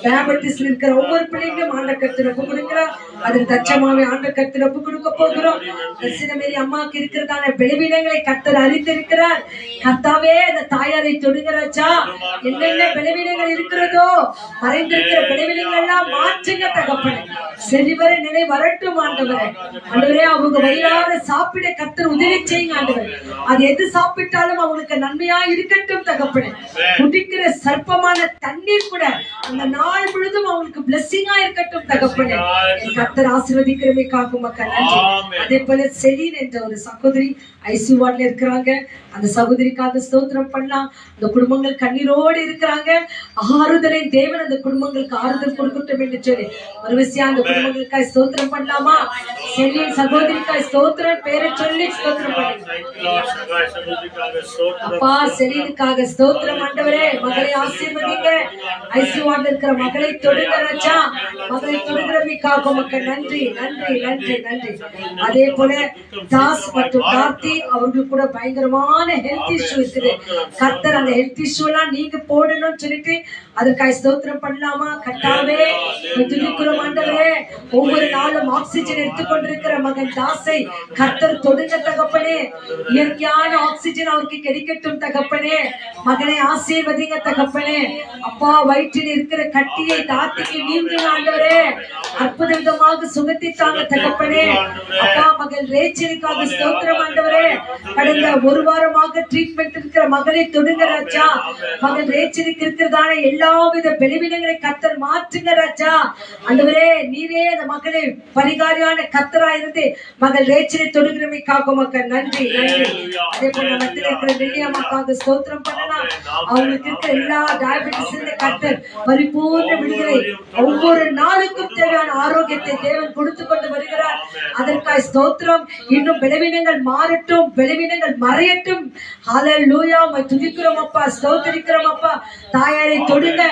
டயபெட்டிஸ்ல இருக்கிற ஒவ்வொரு பிள்ளைங்களும் ஆண்ட கர்த்தர் ஒப்பு கொடுக்கிறார். அதில் தச்சமாவே ஆண்ட கர்த்தர் ஒப்பு கொடுக்க போகிறோம். தரிசனமேரி அம்மாவுக்கு இருக்கிறதான பலவீனங்களை கர்த்தர் அறிந்திருக்கிறார். கர்த்தாவே, அந்த தாயாரை தொடுகிறாச்சா, என்னென்ன பலவீனங்கள் இருக்கிறதோ மறைந்திருக்கிற பலவீனங்கள் எல்லாம் மாற்றுங்க தகப்பனே. செறிவர நிலை வரட்டும் ஆண்டவரே. ஆண்டவரே, அவங்க வயிறார சாப்பிட கர்த்தர் உதவி செய்யுங்க ஆண்டவரே. அது எது சாப்பிட்டாலும் அவங்களுக்கு நன்மையா இருக்கட்டும் தகப்பனே. குடிக்கிற சர்ப்பமான தண்ணீர் கூட அந்த நாள் முழுதும் அவங்களுக்கு பிளெஸிங்கா இருக்கட்டும் தகப்பனே. கர்த்தர் ஆசீர்வதிக்கிறமைக்காக மக்கள் நன்றி. அதே போல செலீன் என்ற ஒரு சகோதரி ஐசியூ வார்டுல இருக்கிறாங்க. அந்த சகோதரிக்காக ஸ்தோத்திரம் பண்ணலாம். அந்த குடும்பங்கள் கண்ணீரோடு இருக்கிறாங்க. ஆறுதலை தேவன் அந்த குடும்பங்களுக்கு ஆறுதல் கொடுக்கட்டும் என்று சொல்லி ஒரு விஷயம் அந்த குடும்பங்களுக்காக ஸ்தோத்திரம் பண்ணலாமா? செல்லியின் சகோதரிக்காக ஸ்தோத்திரம் பேரை சொல்லி ஸ்தோத்திரம் பண்ணுங்க. அப்பா, செல்லினுக்காக ஸ்தோத்திரம் ஆண்டவரே. மகளை ஆசீர்வதிங்க. ஐசியூ வார்டுல இருக்கிற மகளை தொடுங்க ராஜா. மகளை தொடுகிறமைக்காக மக்கள் நன்றி, நன்றி, நன்றி, நன்றி. அதே போல தாஸ் மற்றும் கார்த்தி அவங்களுக்கு கூட பயங்கரமான ஹெல்த் இஷ்யூ இருக்குது. கர்த்தர் அந்த ஹெல்த் இஷ்யூ எல்லாம் நீங்க போடணும்னு சொல்லிட்டு அதற்காக ஸ்தோத்திரம் பண்ணலாமா? கர்த்தாவே, துதிக்கிறோம் ஆண்டவரே. ஒவ்வொரு நாளும் ஆக்சிஜன் எடுத்துக்கொண்டிருக்கிற மகன் தாசை கர்த்தர் தொடுங்க தகப்பனே. இயற்கையான ஆக்சிஜன் அவருக்கு கிடைக்கட்டும் தகப்பனே. மகனை ஆசீர்வதிங்க தகப்பனே. அப்பா, வயிற்றில் இருக்கிற கட்டியை தாத்திக்கு நீங்க ஆண்டவரே. அற்புதமாக சுகத்தித்தாங்க தகப்பனே. அப்பா, மகள் ரேச்சலுக்காக ஸ்தோத்திரம் ஆண்டவரே. கடந்த ஒரு வாரமாக ட்ரீட்மெண்ட் இருக்கிற மகளை தொடுங்க ராஜா. மகள் ரேச்சலுக்கு இருக்கிறதான எல்லாவித பலவீனங்களை கர்த்தர் மாற்றுங்க ராஜா. ஆண்டவரே, நீரே அந்த மகளை பரிகாரியான கர்த்தரா இருந்து மகள் ரேச்சலை தொடுகிறமைக்காக மக்கள் நன்றி, நன்றி. அதே போல மத்தியில் இருக்கிற வெள்ளியம்மாக்காக ஸ்தோத்திரம் பண்ணலாம். அவங்களுக்கு இருக்கிற எல்லா டயபெட்டிஸ் கர்த்தர் பரிபூர்ண விடுதலை, ஒவ்வொரு நாளுக்கும் தேவையான ஆரோக்கியத்தை தேவன் கொடுத்து கொண்டு வருகிறார். அதற்காக ஸ்தோத்திரம். இன்னும் பலவீனங்கள் மாறட்டும், பலவீனங்கள் மறையட்டும். ஹல்லேலூயா. துதிக்கிறோம் அப்பா, ஸ்தோத்திரிக்கிறோம் அப்பா. தாயாரை தொடுங்க.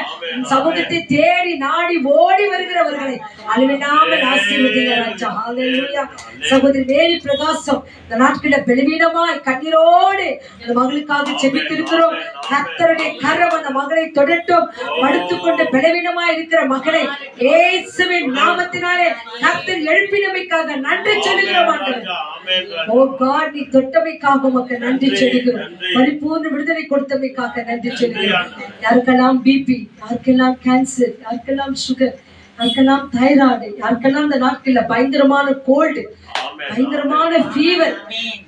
சமூகத்தை தேடி நாடி ஓடி வருகிறவர்களை அழிவினாமல் ஆசீர்வதிங்க ராஜா. ஹல்லேலூயா. சகோதரி மேரி பிரகாசம் இந்த நாட்களில் பலவீனமாய் கண்ணீரோடு அந்த மகளுக்காக ஜெபித்திருக்கிறோம். கர்த்தருடைய கரம் அந்த மகளை தொடட்டும். படுத்துக்கொண்டு பலவீனமாய் இருக்கிற மகளை இயேசுவின் நாமத்தினாலே கர்த்தர் எழுப்பினமைக்காக நன்றி சொல்லுகிறோம் ஆண்டவரே. ஓ காட், நீ தொட்டமைக்காக உமக்கு நன்றி சொல்லுகிறோம். பரிபூர்ண விடுதலை கொடுத்தமைக்காக நன்றி சொல்லுகிறோம். யாருக்கெல்லாம் பிபி, யாருக்கெல்லாம் கேன்சர், யாருக்கெல்லாம் சுகர், யாருக்கெல்லாம் தைராய்டு, யாருக்கெல்லாம் இந்த நாட்கள்ல பயங்கரமான கோல்டு, பயங்கரமான ஃபீவர்,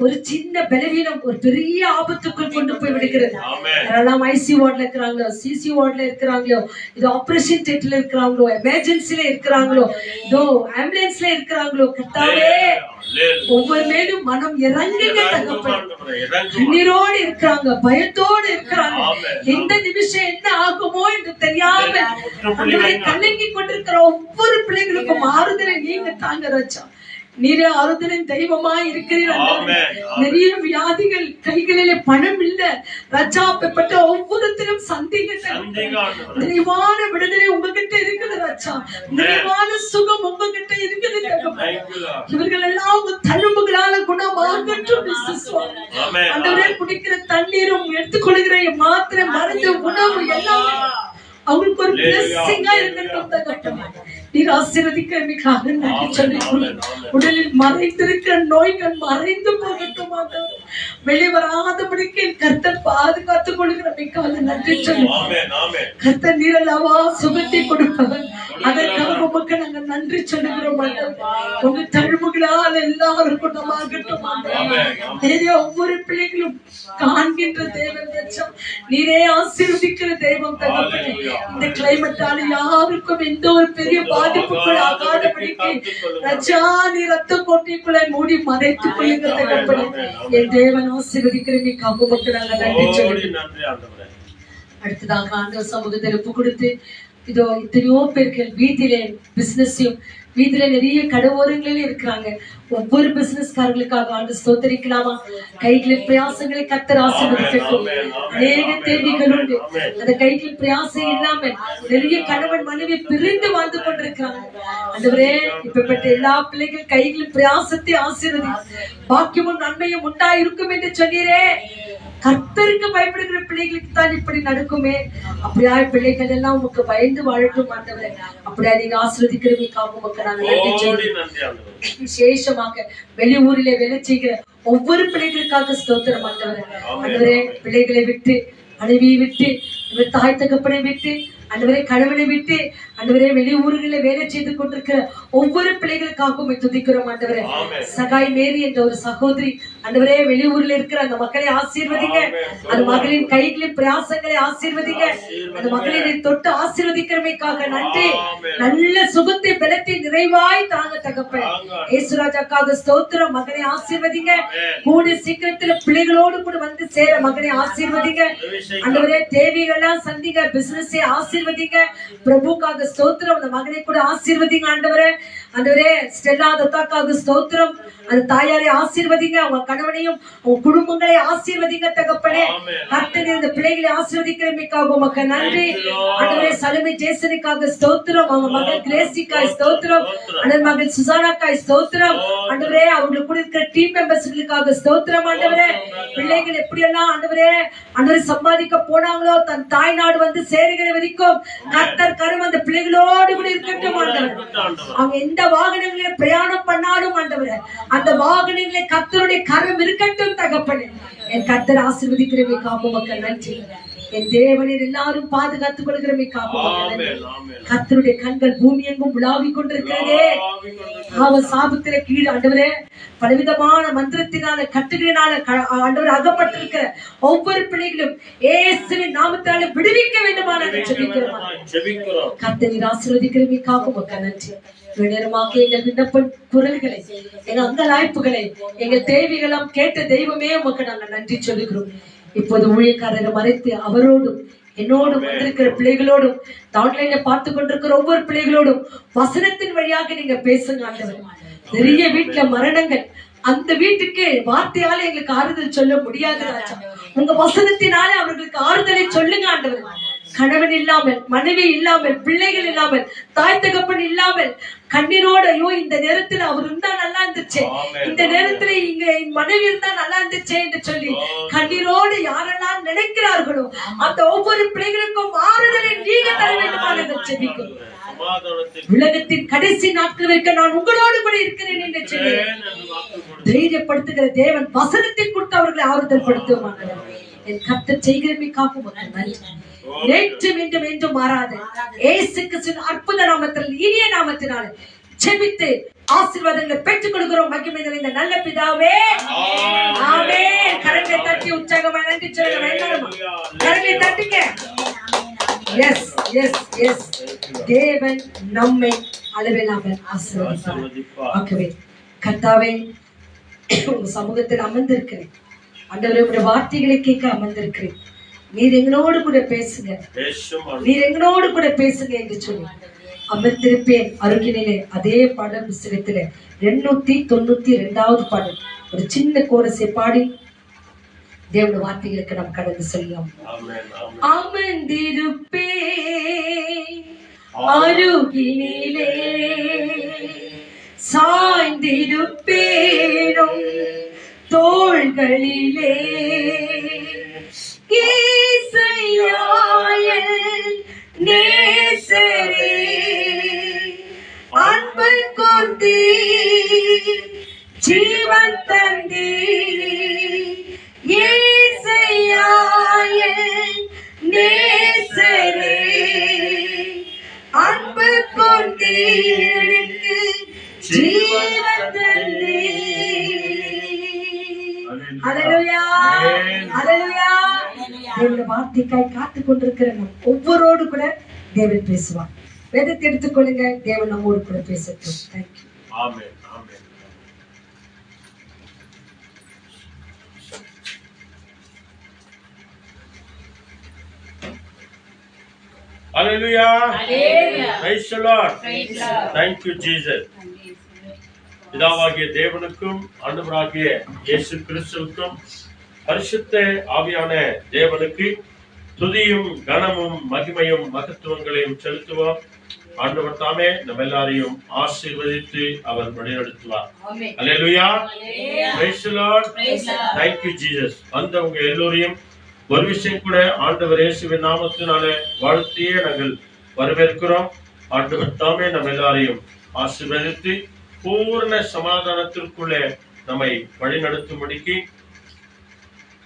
ஒரு சின்ன பலவீனம் ஒரு பெரிய ஆபத்துக்குள் கொண்டு போய் விடுகிறது. யாரெல்லாம் ஐசியூ வார்டுல இருக்கிறாங்களோ, சிசி வார்டுல இருக்கிறாங்களோ, இது ஆபரேஷன் தியேட்டர்ல இருக்கிறாங்களோ, எமர்ஜென்சில இருக்கிறாங்களோ, இதோ ஆம்புலன்ஸ்ல இருக்கிறாங்களோ, கர்த்தாவே ஒவ்வொரு மேலும் மனம் இறங்குங்க தகப்பனே. கண்ணீரோடு இருக்கிறாங்க, பயத்தோடு இருக்கிறாங்க. எந்த நிமிஷம் என்ன ஆகுமோ என்று தெரியாமல் கலங்கி கொண்டிருக்கிற ஒவ்வொரு பிள்ளைகளுக்கும் ஆறுதலை நீங்க தாங்க ராஜா. நீரே ஆறுதலின் தெய்வமா இருக்கிறீர்கள். நிறைய வியாதிகள், கைகளிலே பணம் இல்ல ராஜா. அப்பட்ட ஒவ்வொருத்தரும் சந்திங்க. நிறைவான விடுதலை உங்ககிட்ட இருக்குது ராஜா. நிறைவான சுகம் உங்ககிட்ட இருக்குது. இவர்கள் எல்லாம் உங்க தழும்புகளால குணமாகட்டும். ஆண்டவரே, குடிக்கிற தண்ணீரும் எடுத்துக்கொள்கிற மாத்திரை, மருந்து, உணவு எல்லாம் அவங்களுக்கு ஒரு பிளெஸிங்கா இருக்கட்டும் தகப்பனே. நீர் ஆசீர்வதிக்கிறமைக்காக நன்றி சொல்லிக்கொள்ளும். உடலில் மறைந்திருக்கிற நோய்கள் மறைந்து போகட்டும். வெளிவராதபடிக்கு கர்த்தர் பாதுகாத்துக் கொள்கிறமைக்காக நன்றி சொல்லுவோம். கர்த்தர் நீரல்லவா சுகத்தை கொடுப்பவர். அதற்காக உமக்கு நாங்கள் நன்றி சொல்லுகிறோம் ஆண்டவரே. உங்க தழும்புகளால் எல்லாரும் குணமாகட்டும் ஆண்டவரே. நீரே ஒவ்வொரு பிள்ளைகளும் காண்கின்ற தேவன் ரட்சம். நீரே ஆசீர்வதிக்கிற தெய்வம் தகப்பனே. இந்த கிளைமேட்டால யாருக்கும் எந்த ஒரு பெரிய பாதிப்புகள் ஆகாதபடிக்கு ரட்சா நீ ரத்த கோட்டைக்குள்ளே மூடி மறைத்துக் கொள்ளுங்க தகப்பனே. என் தேவன் ஆசீர்வதிக்கிறமைக்காக மக்கள் நாங்கள் நன்றி சொல்லுகிறோம். அடுத்ததாக ஆண்டவர் சமூகத்தில் ஒப்பு கொடுத்து இதோ எத்தனையோ பேர்கள் வீட்டிலே பிசினஸையும் வீட்டுல நிறைய கடவோரங்களில் இருக்கிறாங்க. ஒவ்வொரு பிசினஸ்காரர்களுக்காக ஆண்டு ஸ்தோத்தரிக்கலாமா? கைகளில் பிரயாசங்களை கர்த்தர் ஆசீர்வதிக்கட்டும். அநேக தேவைகள் உண்டு. அந்த கைகளில் பிரயாசம் இல்லாமல் நிறைய கணவன் மனைவி பிரிந்து வாழ்ந்து கொண்டிருக்கிறாங்க. ஆண்டவரே, இப்பப்பட்ட எல்லா பிள்ளைகள் கைகளில் பிரயாசத்தை ஆசீர்வதி பாக்கியமும் நன்மையும் உண்டாயிருக்கும் என்று சொன்னீரே. கர்த்தருக்கு பயப்படுகிற பிள்ளைகளுக்கு தான் இப்படி நடக்குமே. அப்படியா பிள்ளைகள் எல்லாம் உமக்கு பயந்து வாழட்டும் ஆண்டவரே. அப்படியா நீங்க ஆசீர்வதிக்கிறவங்களுக்காக உமக்கு நாங்கள் நன்றி சொல்லுகிறோம். விசேஷமாக வெளியூரிலே வேலை செய்கிற ஒவ்வொரு பிள்ளைகளுக்காக ஸ்தோத்திரம் ஆண்டவரே. ஆண்டவரே, பிள்ளைகளை விட்டு மனைவியை விட்டு தாய் தகப்பனை விட்டு ஆண்டவரே கணவனை விட்டு ஆண்டவரே வெளியூர்களில் வேலை செய்து கொண்டிருக்கிற ஒவ்வொரு பிள்ளைகளுக்காகவும் துதிக்கிறோம் ஆண்டவரே. சகாய் மேரி என்ற ஒரு சகோதரி ஆண்டவரே வெளியூர்ல இருக்கிற அந்த மக்களை ஆசீர்வதிங்க. அந்த மகளின் கைகளின் பிரயாசங்களை ஆசீர்வதிங்க. அந்த மகளினை தொட்டு ஆசீர்வதிக்கிறமைக்காக நன்றி. நல்ல சுகத்தை பலத்தை நிறைவாய் தாங்க தகப்பன். ஏசுராஜாக்காக ஸ்தோத்திரம். மகனை ஆசீர்வதிங்க. கூடிய சீக்கிரத்துல பிள்ளைகளோடு கூட வந்து சேர மகனை ஆசீர்வதிங்க ஆண்டவரே. தேவைகள்லாம் சந்திங்க. பிசினஸை ஆசீர்வதிங்க. பிரபுக்காக ஸ்தோத்திரம். அந்த மகனை கூட ஆசீர்வதிங்க ஆண்டவரே. ஆண்டவரே, ஸ்டெல்லா தத்தாக்காக ஸ்தோத்திரம். அந்த தாயாரை ஆசீர்வதிங்க. அவங்க கணவனையும் அவங்க குடும்பங்களை ஆசீர்வதிங்க தகப்பனே. கர்த்தர் இந்த பிள்ளைகளை ஆசீர்வதிக்கிறமைக்காக உமக்கு நன்றி ஆண்டவரே. சலுமை ஜேசனுக்காக ஸ்தோத்திரம். அவங்க மகள் கிரேசிக்காய் ஸ்தோத்திரம். அந்த மகள் சுசானாக்காய் ஸ்தோத்திரம் ஆண்டவரே. அவங்களுக்கு கூட இருக்கிற டீம் மெம்பர்ஸ்களுக்காக ஸ்தோத்திரம் ஆண்டவரே. பிள்ளைகள் எப்படியெல்லாம் ஆண்டவரே ஆண்டவரை சம்பாதிக்க போனாங்களோ தன் தாய் நாடு வந்து சேருகிற வரைக்கும் கர்த்தர் கரும் அந்த பிள்ளைகளோடு கூட இருக்கட்டும் ஆண்டவர். அவங்க எந்த வாகனங்களில் பிரயாணம் பண்ணாலும் ஆண்டவரே அந்த வாகனங்களில் கர்த்தருடைய கரம் இருக்கட்டும் தகப்பனே. என் கர்த்தர் ஆசீர்வதிக்கிறமைக்காக மக்கள் நன்றி. என் தேவனில் எல்லாரும் பாதுகாத்துக் கொள்கிறமைக்காக கர்த்தருடைய கண்கள் பூமி எங்கும் உலாவிக் கொண்டிருக்கிறதே. சாபத்தில கீழ் ஆண்டவரே பலவிதமான மந்திரத்தினால கட்டுகளினால ஆண்டவர் அகப்பட்டிருக்கிற ஒவ்வொரு பிள்ளைகளும் இயேசுவின் நாமத்தால விடுவிக்க வேண்டுமான ஜெபிக்கிறோம். கர்த்தரின் ஆசீர்வதிக்கிறமைக்காக மக்கள் நன்றி. நேரமாக எங்கள் விண்ணப்ப குரல்களை எங்கள் அங்கலாய்ப்புகளை எங்கள் தேவைகளும் கேட்ட தெய்வமே உமக்கு நாங்கள் நன்றி சொல்லுகிறோம். இப்போது ஊழியக்காரரை மறைத்து அவரோடும் என்னோடும் வந்திருக்கிற பிள்ளைகளோடும் ஆன்லைன்ல பார்த்து கொண்டிருக்கிற ஒவ்வொரு பிள்ளைகளோடும் வசனத்தின் வழியாக நீங்க பேசுங்க ஆண்டவர். நிறைய வீட்டுல மரணங்கள். அந்த வீட்டுக்கு வார்த்தையால எங்களுக்கு ஆறுதல் சொல்ல முடியாது ராஜா. உங்க வசனத்தினால அவர்களுக்கு ஆறுதலை சொல்லுங்க ஆண்டவர். கணவன் இல்லாமல் மனைவி இல்லாமல் பிள்ளைகள் இல்லாமல் தாய் தகப்பன் இல்லாமல் கண்ணீரோட ஐயோ இந்த நேரத்துல அவர் இருந்தா நல்லா இருந்துச்சு, இந்த நேரத்துல இங்க என் மனைவி இருந்தா நல்லா இருந்துச்சு என்று சொல்லி கண்ணீரோடு யாரெல்லாம் நினைக்கிறார்களோ அந்த ஒவ்வொரு பிள்ளைகளுக்கும் ஆறுதலை நீங்க தர வேண்டுமானது ஜெபிக்கும். உலகத்தின் கடைசி நாட்கள் வைக்க நான் உங்களோடு கூட இருக்கிறேன் என்று சொல்லி தைரியப்படுத்துகிற தேவன் வசனத்தை கொடுத்து அவர்களை ஆறுதல் படுத்துவாங்க. என் கர்த்தர் செய்கிறமைக்காக நன்றி. நேற்று மீண்டும் என்றும் மாறாத இயேசு கிறிஸ்துவின் அற்புத நாமத்தில் இனிய நாமத்தினால ஜெபித்து ஆசீர்வாதங்களை பெற்றுக் கொடுக்கிறோம். மகிமை நிறைந்த நல்ல பிதாவே, ஆமென். கரங்களை தட்டி உற்சாகமா நன்றி சொல்லுங்க. எல்லாரும் கரங்களை தட்டுங்க. எஸ் எஸ் எஸ் தேவன் நம்மை அளவில்லாமல் ஆசீர்வதிப்பார். ஆகவே கர்த்தாவே உங்க சமூகத்தில் அமர்ந்திருக்கிறேன் ஆண்டவரே. உங்களுடைய வார்த்தைகளை கேட்க அமர்ந்திருக்கிறேன். நீர் எங்களோடு கூட பேசுங்க, நீர் எங்களோடு கூட பேசுங்க என்று சொல்லி அமர்ந்திருப்பேன். அருகினிலே அதே பாடல் புஸ்தகத்திலே 292வது பாடல் ஒரு சின்ன கோரஸை பாடி தேவனுடைய வார்த்தைகளுக்கு நாம் கடந்து செல்லும். அமர்ந்திருப்பே அருகினிலே சாய்ந்திருப்பேனும் தோள்களிலே நேசரே அன்பு கொண்டே ஜீவன் தந்தே நேசரே அன்பு கொண்டே ஹalleluya ஹalleluya தேவனுடைய வார்த்தைக்காய் காத்து கொண்டிருக்கிற நம் ஒவ்வொருவரோடு கூட தேவன் பேசுவார். வேதத்தை எடுத்துக்கொள்ளுங்க, தேவன் நம்மோடு கூட பேசட்டும். Thank you. Amen amen. Hallelujah. Hallelujah. Praise the Lord. Praise the Lord. Thank you Jesus. பிதாவாகிய தேவனுக்கும் ஆண்டவராகிய இயேசு கிறிஸ்துவுக்கும் பரிசுத்த ஆவியான தேவனுக்கு துதியும் கனமும் மகிமையும் மகத்துவங்களையும் செலுத்துவோம். ஆண்டவர் தாமே நம்ம எல்லாரையும் ஆசீர்வதித்து அவர் வழிநடத்துவார். Hallelujah. Praise the Lord. Thank you Jesus. வந்தவங்க எல்லோரையும் ஒரு விஷயம் கூட ஆண்டவர் இயேசுவின் நாமத்தினாலே வாழ்த்தியே நாங்கள் வரவேற்கிறோம். ஆண்டவர் தாமே நம்ம எல்லாரையும் ஆசீர்வதித்து பூர்ண சமாதானத்திற்குள்ளே நம்மை வழிநடத்தும்படிக்கு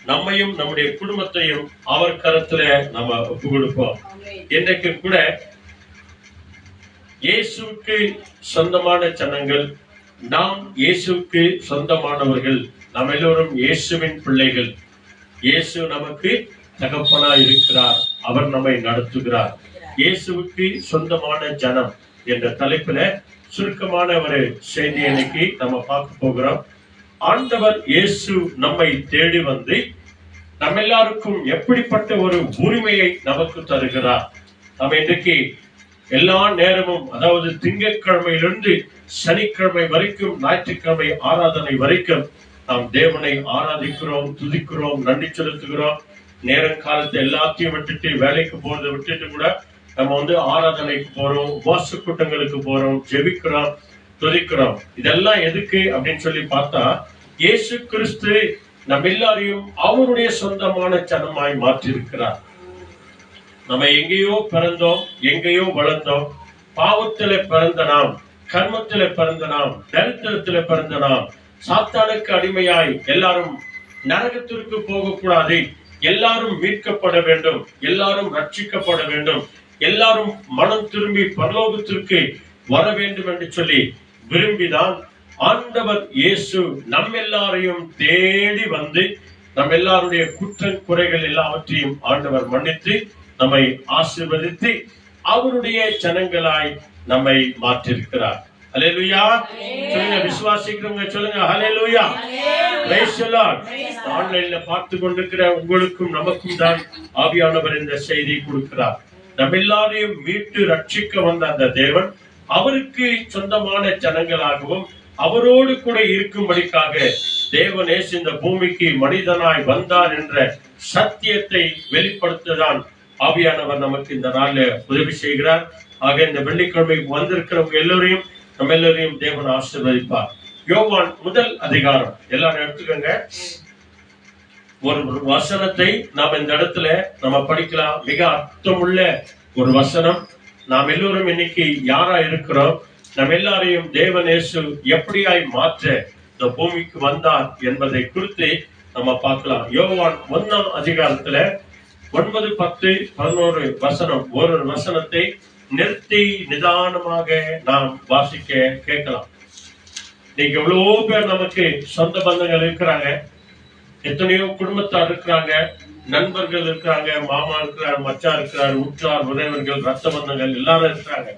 நம்மையும் நம்முடைய குடும்பத்தையும் அவர் கரத்துல நம்ம ஒப்பு கொடுப்போம். இன்றைக்கு கூட இயேசுவுக்கு சொந்தமான ஜனங்கள், நாம் இயேசுவுக்கு சொந்தமானவர்கள், நாம் எல்லோரும் இயேசுவின் பிள்ளைகள். இயேசு நமக்கு தகப்பனாய் இருக்கிறார், அவர் நம்மை நடத்துகிறார். இயேசுவுக்கு சொந்தமான ஜனம் என்ற தலைப்புல சுருக்கமான ஒரு செய்தி இன்னைக்கு நம்ம பார்க்க போகிறோம். ஆண்டவர் இயேசு நம்மை தேடி வந்து நம்ம எல்லாருக்கும் எப்படிப்பட்ட ஒரு உரிமையை நமக்கு தருகிறார். நம்ம இன்றைக்கு எல்லா நேரமும், அதாவது திங்கட்கிழமையிலிருந்து சனிக்கிழமை வரைக்கும், ஞாயிற்றுக்கிழமை ஆராதனை வரைக்கும் நாம் தேவனை ஆராதிக்கிறோம், துதிக்கிறோம், நன்றி செலுத்துகிறோம். நேரம் காலத்தை எல்லாத்தையும் விட்டுட்டு, வேலைக்கு போறதை விட்டுட்டு கூட நம்ம ஆராதனைக்கு போறோம், உபவாச கூட்டங்களுக்கு போறோம், ஜெபிக்கிறோம், துதிக்கிறோம். இதெல்லாம் எதுக்கு அப்படின்னு சொல்லி பார்த்தா, இயேசு கிறிஸ்து நம்ம எல்லாரையும் அவருடைய சொந்தமான ஜனமாய் மாற்றிருக்கிறார். நம்ம எங்கேயோ பிறந்தோம், எங்கேயோ வளர்ந்தோம். பாவத்திலே பிறந்த நாம், கர்மத்திலே பிறந்த நாம், தரித்திரத்திலே பிறந்த நாம், சாத்தானுக்கு அடிமையாய் எல்லாரும் நரகத்திற்கு போகக்கூடாது, எல்லாரும் மீட்கப்பட வேண்டும், எல்லாரும் ரட்சிக்கப்பட வேண்டும், எல்லாரும் மனம் திரும்பி பரலோகத்திற்கு வர வேண்டும் என்று சொல்லி விரும்பிதான் ஆண்டவர் இயேசு நம்ம எல்லாரையும் தேடி வந்து நம்ம எல்லாருடைய குற்ற குறைகள் எல்லாவற்றையும் ஆண்டவர் மன்னித்து நம்மை ஆசீர்வதித்து அவருடைய ஜனங்களாய் நம்மை மாற்றிருக்கிறார். ஹல்லேலூயா. சொல்லுங்க, விசுவாசிக்கிறவங்க சொல்லுங்க ஹல்லேலூயா. Praise the Lord. ஆன்லைன்ல பார்த்து கொண்டிருக்கிற உங்களுக்கும் நமக்கும் தான் ஆவியானவர் இந்த செய்தி கொடுக்கிறார். நம்ம எல்லாரையும் மீட்டு ரட்சிக்க வந்த அந்த தேவன் அவருக்கு சொந்தமான ஜனங்களாகவும் அவரோடு கூட இருக்கும்படிக்காக தேவனேசு இந்த பூமிக்கு மனிதனாய் வந்தார் என்ற சத்தியத்தை வெளிப்படுத்ததான் ஆவியானவர் நமக்கு இந்த நாள்ல உதவி செய்கிறார். ஆக இந்த வெள்ளிக்கிழமைக்கு வந்திருக்கிறவங்க எல்லோரையும் நம்ம எல்லோரையும் தேவன் ஆசீர்வதிப்பார். யோவான் 1 அதிகாரம் எல்லாரும் எடுத்துக்கோங்க. ஒரு வசனத்தை நாம் இந்த இடத்துல நம்ம படிக்கலாம். மிக அர்த்தமுள்ள ஒரு வசனம். நாம் எல்லோரும் இன்னைக்கு யாரா இருக்கிறோம், நம்ம எல்லாரையும் தேவனேசு எப்படியாய் மாற்ற இந்த பூமிக்கு வந்தார் என்பதை குறித்து நம்ம பார்க்கலாம். யோவான் 1 அதிகாரத்துல 9, 10, 11 வசனம், ஒரு வசனத்தை நிறுத்தி நிதானமாக நாம் வாசிக்க கேட்கலாம். இன்னைக்கு எவ்வளவோ பேர் நமக்கு சொந்த பந்தங்கள் இருக்கிறாங்க, எத்தனையோ குடும்பத்தார் இருக்கிறாங்க, நண்பர்கள் இருக்கிறாங்க, மாமா இருக்கிறார், மச்சா இருக்கிறார், உற்றார் உறவினர்கள், ரத்த பந்தங்கள் எல்லாரும் இருக்கிறாங்க.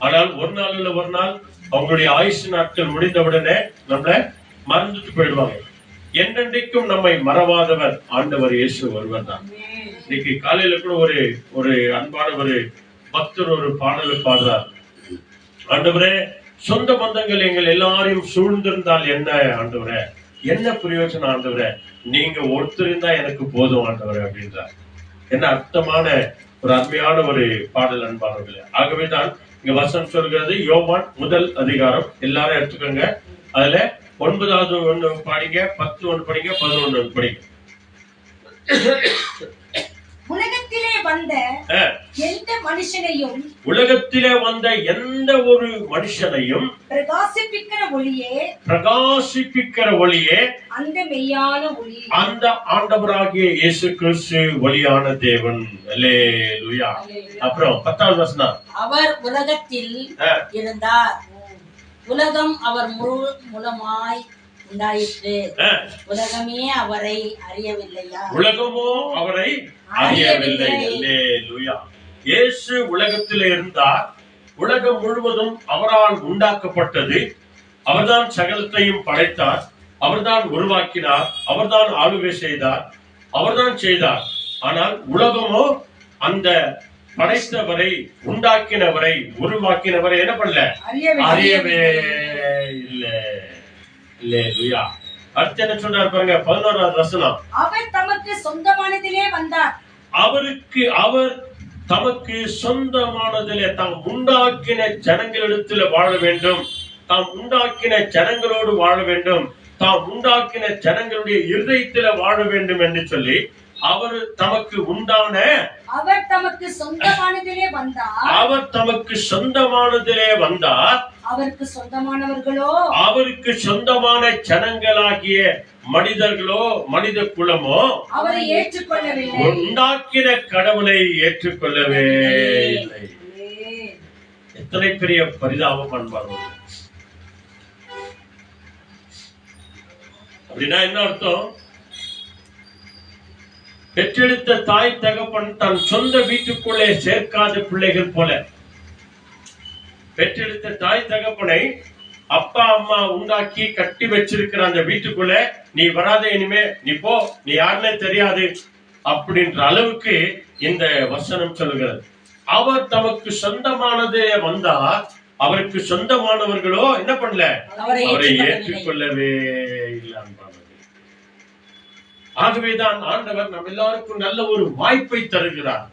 ஆனால் ஒரு நாள் இல்ல ஒரு நாள் அவங்களுடைய ஆயுசு நாட்கள் முடிந்தவுடனே நம்மள மறந்துட்டு போயிடுவாங்க. என்றென்றைக்கும் நம்மை மறவாதவர் ஆண்டவர் இயேசு ஒருவர் தான். இன்னைக்கு காலையில கூட ஒரு அன்பான ஒரு பக்தர் ஒரு பாடலை பாடுறார். ஆண்டவரே, சொந்த பந்தங்கள் எங்கள் எல்லாரையும் சூழ்ந்திருந்தால் என்ன ஆண்டவரே, என்ன பிரயோஜனம் ஆண்டவரே, நீங்க ஒருத்தர் இருந்தா எனக்கு போதும் ஆண்டவரே அப்படின்றார். என்ன அர்த்தமான ஒரு அருமையான ஒரு பாடல் அன்பானவர்களே. ஆகவேதான் இங்க வசனம் சொல்கிறது. யோவான் 1 அதிகாரம் எல்லாரும் எடுத்துக்கோங்க. அதுல 9வது 1 படிங்க, 10 1 படிங்க, 11 1 படிங்க. உலகத்திலே வந்த எந்த மனுஷனையும் பிரகாசிப்பிக்கிற ஒளியே அந்த மெய்யான ஒளி, அந்த ஆண்டவராகிய இயேசு கிறிஸ்து ஒளியான தேவன். அல்லேலூயா. அப்புறம் 10வது வசனம், அவர் உலகத்தில் இருந்தார், உலகம் அவர் மூலமாய் உண்டாயிற்று. ஆ, உலகமே அவரை அறியவில்லையா? உலகமோ அவரை அறியவில்லை. அல்லேலூயா. இயேசு உலகத்திலே இருந்தார். உலகம் முழுவதும் அவரால் உண்டாக்கப்பட்டது. அவர்தான் சகலத்தையும் படைத்தார். அவர்தான் உருவாக்கினார். அவர்தான் ஆளுகை செய்தார். அவர்தான் செய்தார். ஆனால் உலகமோ அந்த படைத்தவரை, உண்டாக்கினவரை, உருவாக்கினவரை என்ன பண்ணல? அறியவே இல்லை. அல்லேலூயா. அடுத்து என்ன சொல்றாரு பாருங்க, 11வது வசனம். அவர் தமக்கு சொந்தமானதிலே வந்தார். அவர் தமக்கு சொந்தமானதிலே, தாம் உண்டாக்கின ஜனங்களிடத்துல வாழ வேண்டும், தாம் உண்டாக்கின ஜனங்களோடு வாழ வேண்டும், தாம் உண்டாக்கின ஜனங்களுடைய இருதயத்தில வாழ வேண்டும் என்று சொல்லி அவர் தமக்கு சொந்தமானதிலே வந்தார். அவருக்கு சொந்தமான ஜனங்களாகிய மனிதர்களோ, மனித குலமோ அவரை ஏற்றுக்கொள்ளவில்லை. உண்டாக்கின கடவுளை ஏற்றுக்கொள்ளவே இல்லை. எத்தனை பெரிய பரிதாபம் அன்பார்கள். அப்படின்னா என்ன அர்த்தம்? பெற்றெடுத்த தாய் தகப்பன் தன் சொந்த வீட்டுக்குள்ளே சேர்க்காத பிள்ளைகள் போல, பெற்றெடுத்த தாய் தகப்பனை அப்பா அம்மா உண்டாக்கி கட்டி வச்சிருக்கிற அந்த வீட்டுக்குள்ள நீ வராத, இனிமே நீ போ, நீ யாருன்னே தெரியாது அப்படின்ற அளவுக்கு இந்த வசனம் சொல்லுகிறது. அவர் தமக்கு சொந்தமானது வந்தார். அவருக்கு சொந்தமானவர்களோ என்ன பண்ணல? அவரை ஏற்றுக்கொள்ளவே இல்லை. ஆகவேதான் ஆண்டவர் நம்ம எல்லாருக்கும் நல்ல ஒரு வாய்ப்பை தருகிறார்.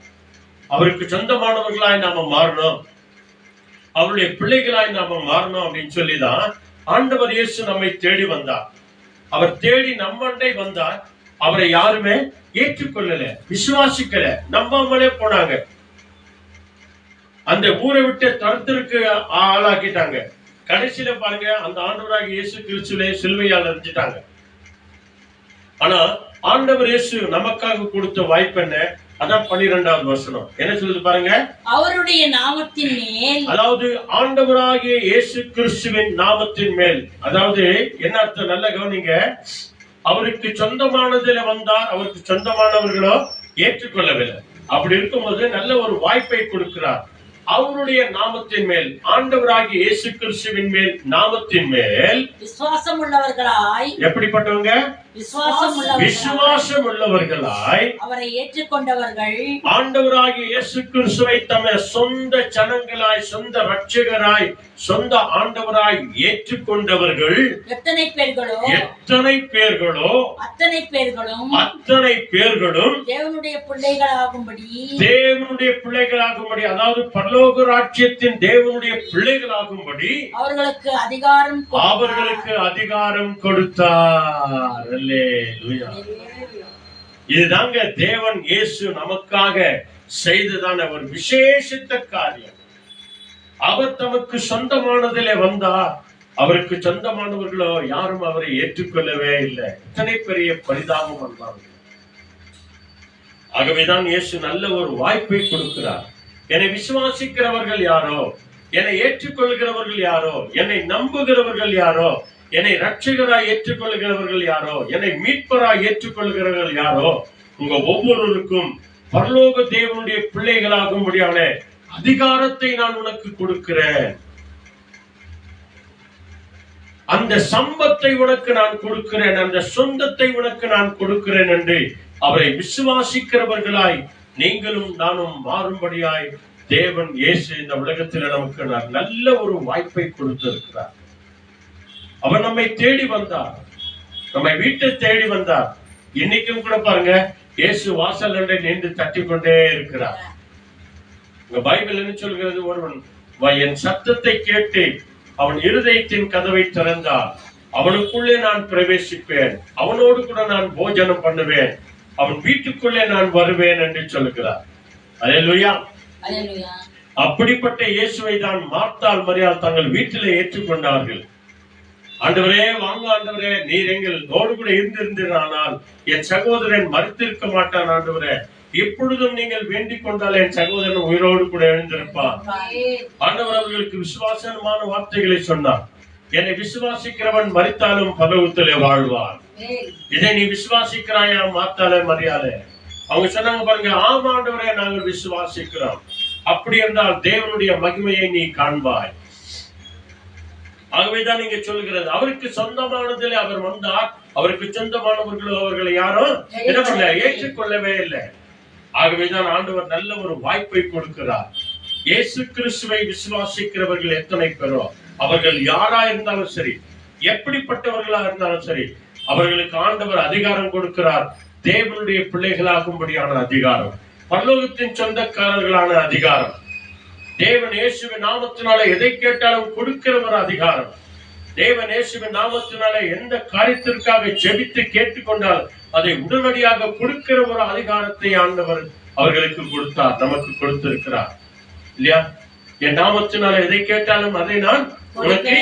அவருக்கு சொந்தமானவர்களாய் நாம மாறணும், அவருடைய பிள்ளைகளாய் நாம மாறணும் அப்படின்னு சொல்லிதான் ஆண்டவர் இயேசு நம்மை தேடி வந்தார். அவர் தேடி நம்மண்டை வந்தார். அவரை யாருமே ஏற்றுக்கொள்ளல, விசுவாசிக்கல, நம்பாமலே போனாங்க. அந்த ஊரை விட்டு தரத்திற்கு ஆளாக்கிட்டாங்க. கடைசியில பாருங்க, அந்த ஆண்டவராக இயேசு கிறிஸ்துவை சிலுவையால் அறைஞ்சிட்டாங்க. ஆனா ஆண்டவர் இயேசு நமக்காக கொடுத்த வாய்ப்பு என்ன? அதான் 12வது வசனம் என்ன சொல்லுது பாருங்க. அவருடைய நாமத்தின் மேல், அதாவது ஆண்டவராகிய இயேசு கிறிஸ்துவின் நாமத்தின் மேல். அதாவது என்ன அர்த்தம்? நல்ல கவனிங்க. அவருக்கு சொந்தமானதுல வந்தார். அவருக்கு சொந்தமானவர்களோ ஏற்றுக்கொள்ளவில்லை. அப்படி இருக்கும்போது நல்ல ஒரு வாய்ப்பை கொடுக்கிறார். அவருடைய நாமத்தின் மேல், ஆண்டவராகிய இயேசு கிறிஸ்துவின் மேல், நாமத்தின் மேல் விசுவாசம் உள்ளவர்களாய், எப்படிப்பட்டவங்க? விசுவாசம் உள்ளவர்களாய் அவரை ஏற்றுக்கொண்டவர்கள், ஆண்டவராகிய இயேசு கிறிஸ்துவை தமது சொந்த ஜனங்களாய், சொந்த இரட்சகராய், சொந்த ஆண்டவராய் ஏற்றுக்கொண்டவர்கள் எத்தனை பேர்களோ அத்தனை பேர்களும் தேவனுடைய பிள்ளைகளாகும்படி, அதாவது பரலோக ராஜ்யத்தின் தேவனுடைய பிள்ளைகளாகும்படி அவர்களுக்கு அதிகாரம் கொடுத்தார். அல்லேலூயா. இதுதாங்க தேவன் இயேசு நமக்காக செய்ததான ஒரு விசேஷித்த காரியம். அவர் தமக்கு சொந்தமானதிலே வந்தார். அவருக்கு சொந்தமானவர்களோ யாரும் அவரை ஏற்றுக்கொள்ளவே இல்லை. இத்தனை பெரிய பரிதாபம் வந்தார்கள். ஆகவேதான் இயேசு நல்ல ஒரு வாய்ப்பை கொடுக்கிறார். என்னை விசுவாசிக்கிறவர்கள் யாரோ, என்னை ஏற்றுக்கொள்கிறவர்கள் யாரோ, என்னை நம்புகிறவர்கள் யாரோ, என்னை இரட்சகராய் ஏற்றுக்கொள்கிறவர்கள் யாரோ, என்னை மீட்பராய் ஏற்றுக்கொள்கிறவர்கள் யாரோ, உங்க ஒவ்வொருவருக்கும் பரலோக தேவனுடைய பிள்ளைகளாகும்படியான அதிகாரத்தை நான் உனக்கு கொடுக்கிறேன். அந்த சம்பத்தை உனக்கு நான் கொடுக்கிறேன், அந்த சொந்தத்தை உனக்கு நான் கொடுக்கிறேன் என்று அவரை விசுவாசிக்கிறவர்களாய் நீங்களும் நானும் மாறும்படியாய் தேவன் இயேசு இந்த உலகத்தில் நமக்கு நல்ல ஒரு வாய்ப்பை கொடுத்திருக்கிறார். அவர் நம்மை தேடி வந்தார், நம்மை வீட்டை தேடி வந்தார். இன்னைக்கும் கூட பாருங்க, இயேசு வாசல் நின்று தட்டி கொண்டே இருக்கிறார். பைபிள் என்ன சொல்கிறது? ஒருவன் என் சத்தத்தை கேட்டு அவன் இருதயத்தின் கதவை திறந்தார், அவனுக்குள்ளே நான் பிரவேசிப்பேன், அவனோடு கூட நான் போஜனம் பண்ணுவேன், அவன் வீட்டுக்குள்ளே நான் வருவேன் என்று சொல்லுகிறார். அல்லேலூயா. அப்படிப்பட்ட இயேசுவை தான் மார்த்தாள் மரியாள் தங்கள் வீட்டிலே ஏற்றுக்கொண்டார்கள். ஆண்டவரே, வாங்க ஆண்டவரே, நீர் எங்களோடு கூட இருந்திருந்தால் என் சகோதரன் மறுத்திருக்க மாட்டான். ஆண்டவரே, இப்பொழுதும் நீங்கள் வேண்டிக் கொண்டால் என் சகோதரன் உயிரோடு கூட எழுந்திருப்பார். ஆண்டவர் அவர்களுக்கு விசுவாசமான வார்த்தைகளை சொன்னார். என்னை விசுவாசிக்கிறவன் மரித்தாலும் பரலோகத்திலே வாழ்வான். இதை நீ விசுவாசிக்கிறாயா மாத்தாலே மரியாதை? அவங்க சொன்னாங்க பாருங்க, ஆம் ஆண்டவரே நாங்கள் விசுவாசிக்கிறோம். அப்படி என்றால் தேவனுடைய மகிமையை நீ காண்பாய். ஆகவேதான் நீங்க சொல்லுகிறது, அவருக்கு சொந்தமானதில் அவர் வந்தார், அவருக்கு சொந்தமானவர்களோ அவர்களை யாரும் என்ன பண்ணல, ஏற்றுக்கொள்ளவே இல்லை. ஆகவேதான் ஆண்டவர் நல்ல ஒரு வாய்ப்பை கொடுக்கிறார். இயேசு கிறிஸ்துவை விசுவாசிக்கிறவர்கள் எத்தனை பேரோ, அவர்கள் யாரா இருந்தாலும் சரி, எப்படிப்பட்டவர்களா இருந்தாலும் சரி, அவர்களுக்கு ஆண்டவர் அதிகாரம் கொடுக்கிறார். தேவனுடைய பிள்ளைகளாகும்படியான அதிகாரம், பரலோகத்தின் சொந்தக்காரர்களான அதிகாரம், தேவன் இயேசுவின் நாமத்தினாலே எதை கேட்டாலும் கொடுக்கிற ஒரு அதிகாரம், தேவன் இயேசுவின் நாமத்தினாலே எந்த காரியத்திற்காக ஜெபித்து கேட்டுக்கொண்டால் அதை உடனடியாக கொடுக்கிற ஒரு அதிகாரத்தை ஆண்டவர் அவர்களுக்கு கொடுத்தார், நமக்கு கொடுத்திருக்கிறார் இல்லையா? என் நாமத்தினால எதை கேட்டாலும் அதை நான் உனக்கு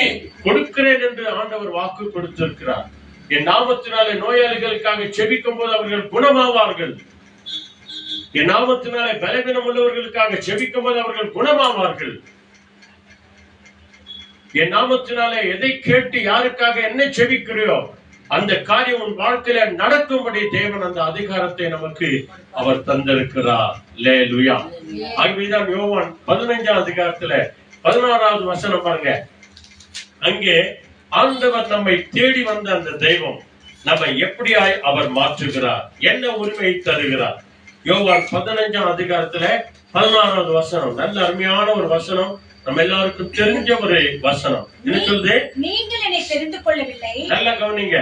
கொடுக்கிறேன் என்று ஆண்டவர் வாக்கு கொடுத்திருக்கிறார். என் நாமத்தினாலே நோயாளிகளுக்காக ஜெபிக்கும் போது அவர்கள் குணமாவார்கள். என் நாமத்தினாலே பலவீனம் உள்ளவர்களுக்காக ஜெபிக்கும் போது அவர்கள் குணமாவார்கள். என் நாமத்தினாலே எதை கேட்டு யாருக்காக என்ன ஜெபிக்கிறையோ அந்த காரியம் உன் வாழ்க்கையில நடக்கும்படி தேவன் அந்த அதிகாரத்தை நமக்கு அவர் தந்திருக்கிறார். அல்லேலூயா. ஆகவேதான் யோவான் 15ஆம் அதிகாரத்துல 16வது வசனம் பாருங்க. அங்கே ஆண்டவர் நம்மை தேடி வந்த அந்த தெய்வம் நம்மை எப்படியாய் அவர் மாற்றுகிறார், என்ன உரிமையை தருகிறார். யோவான் 15ஆம் அதிகாரத்துல 16வது வசனம் நல்ல அருமையான ஒரு வசனம், நம்ம எல்லாருக்கும் தெரிஞ்ச ஒரு வசனம். என்ன சொல்லுது? நீங்கள் என்னை தெரிந்து கொள்ளவில்லை. நல்ல கவனிங்க,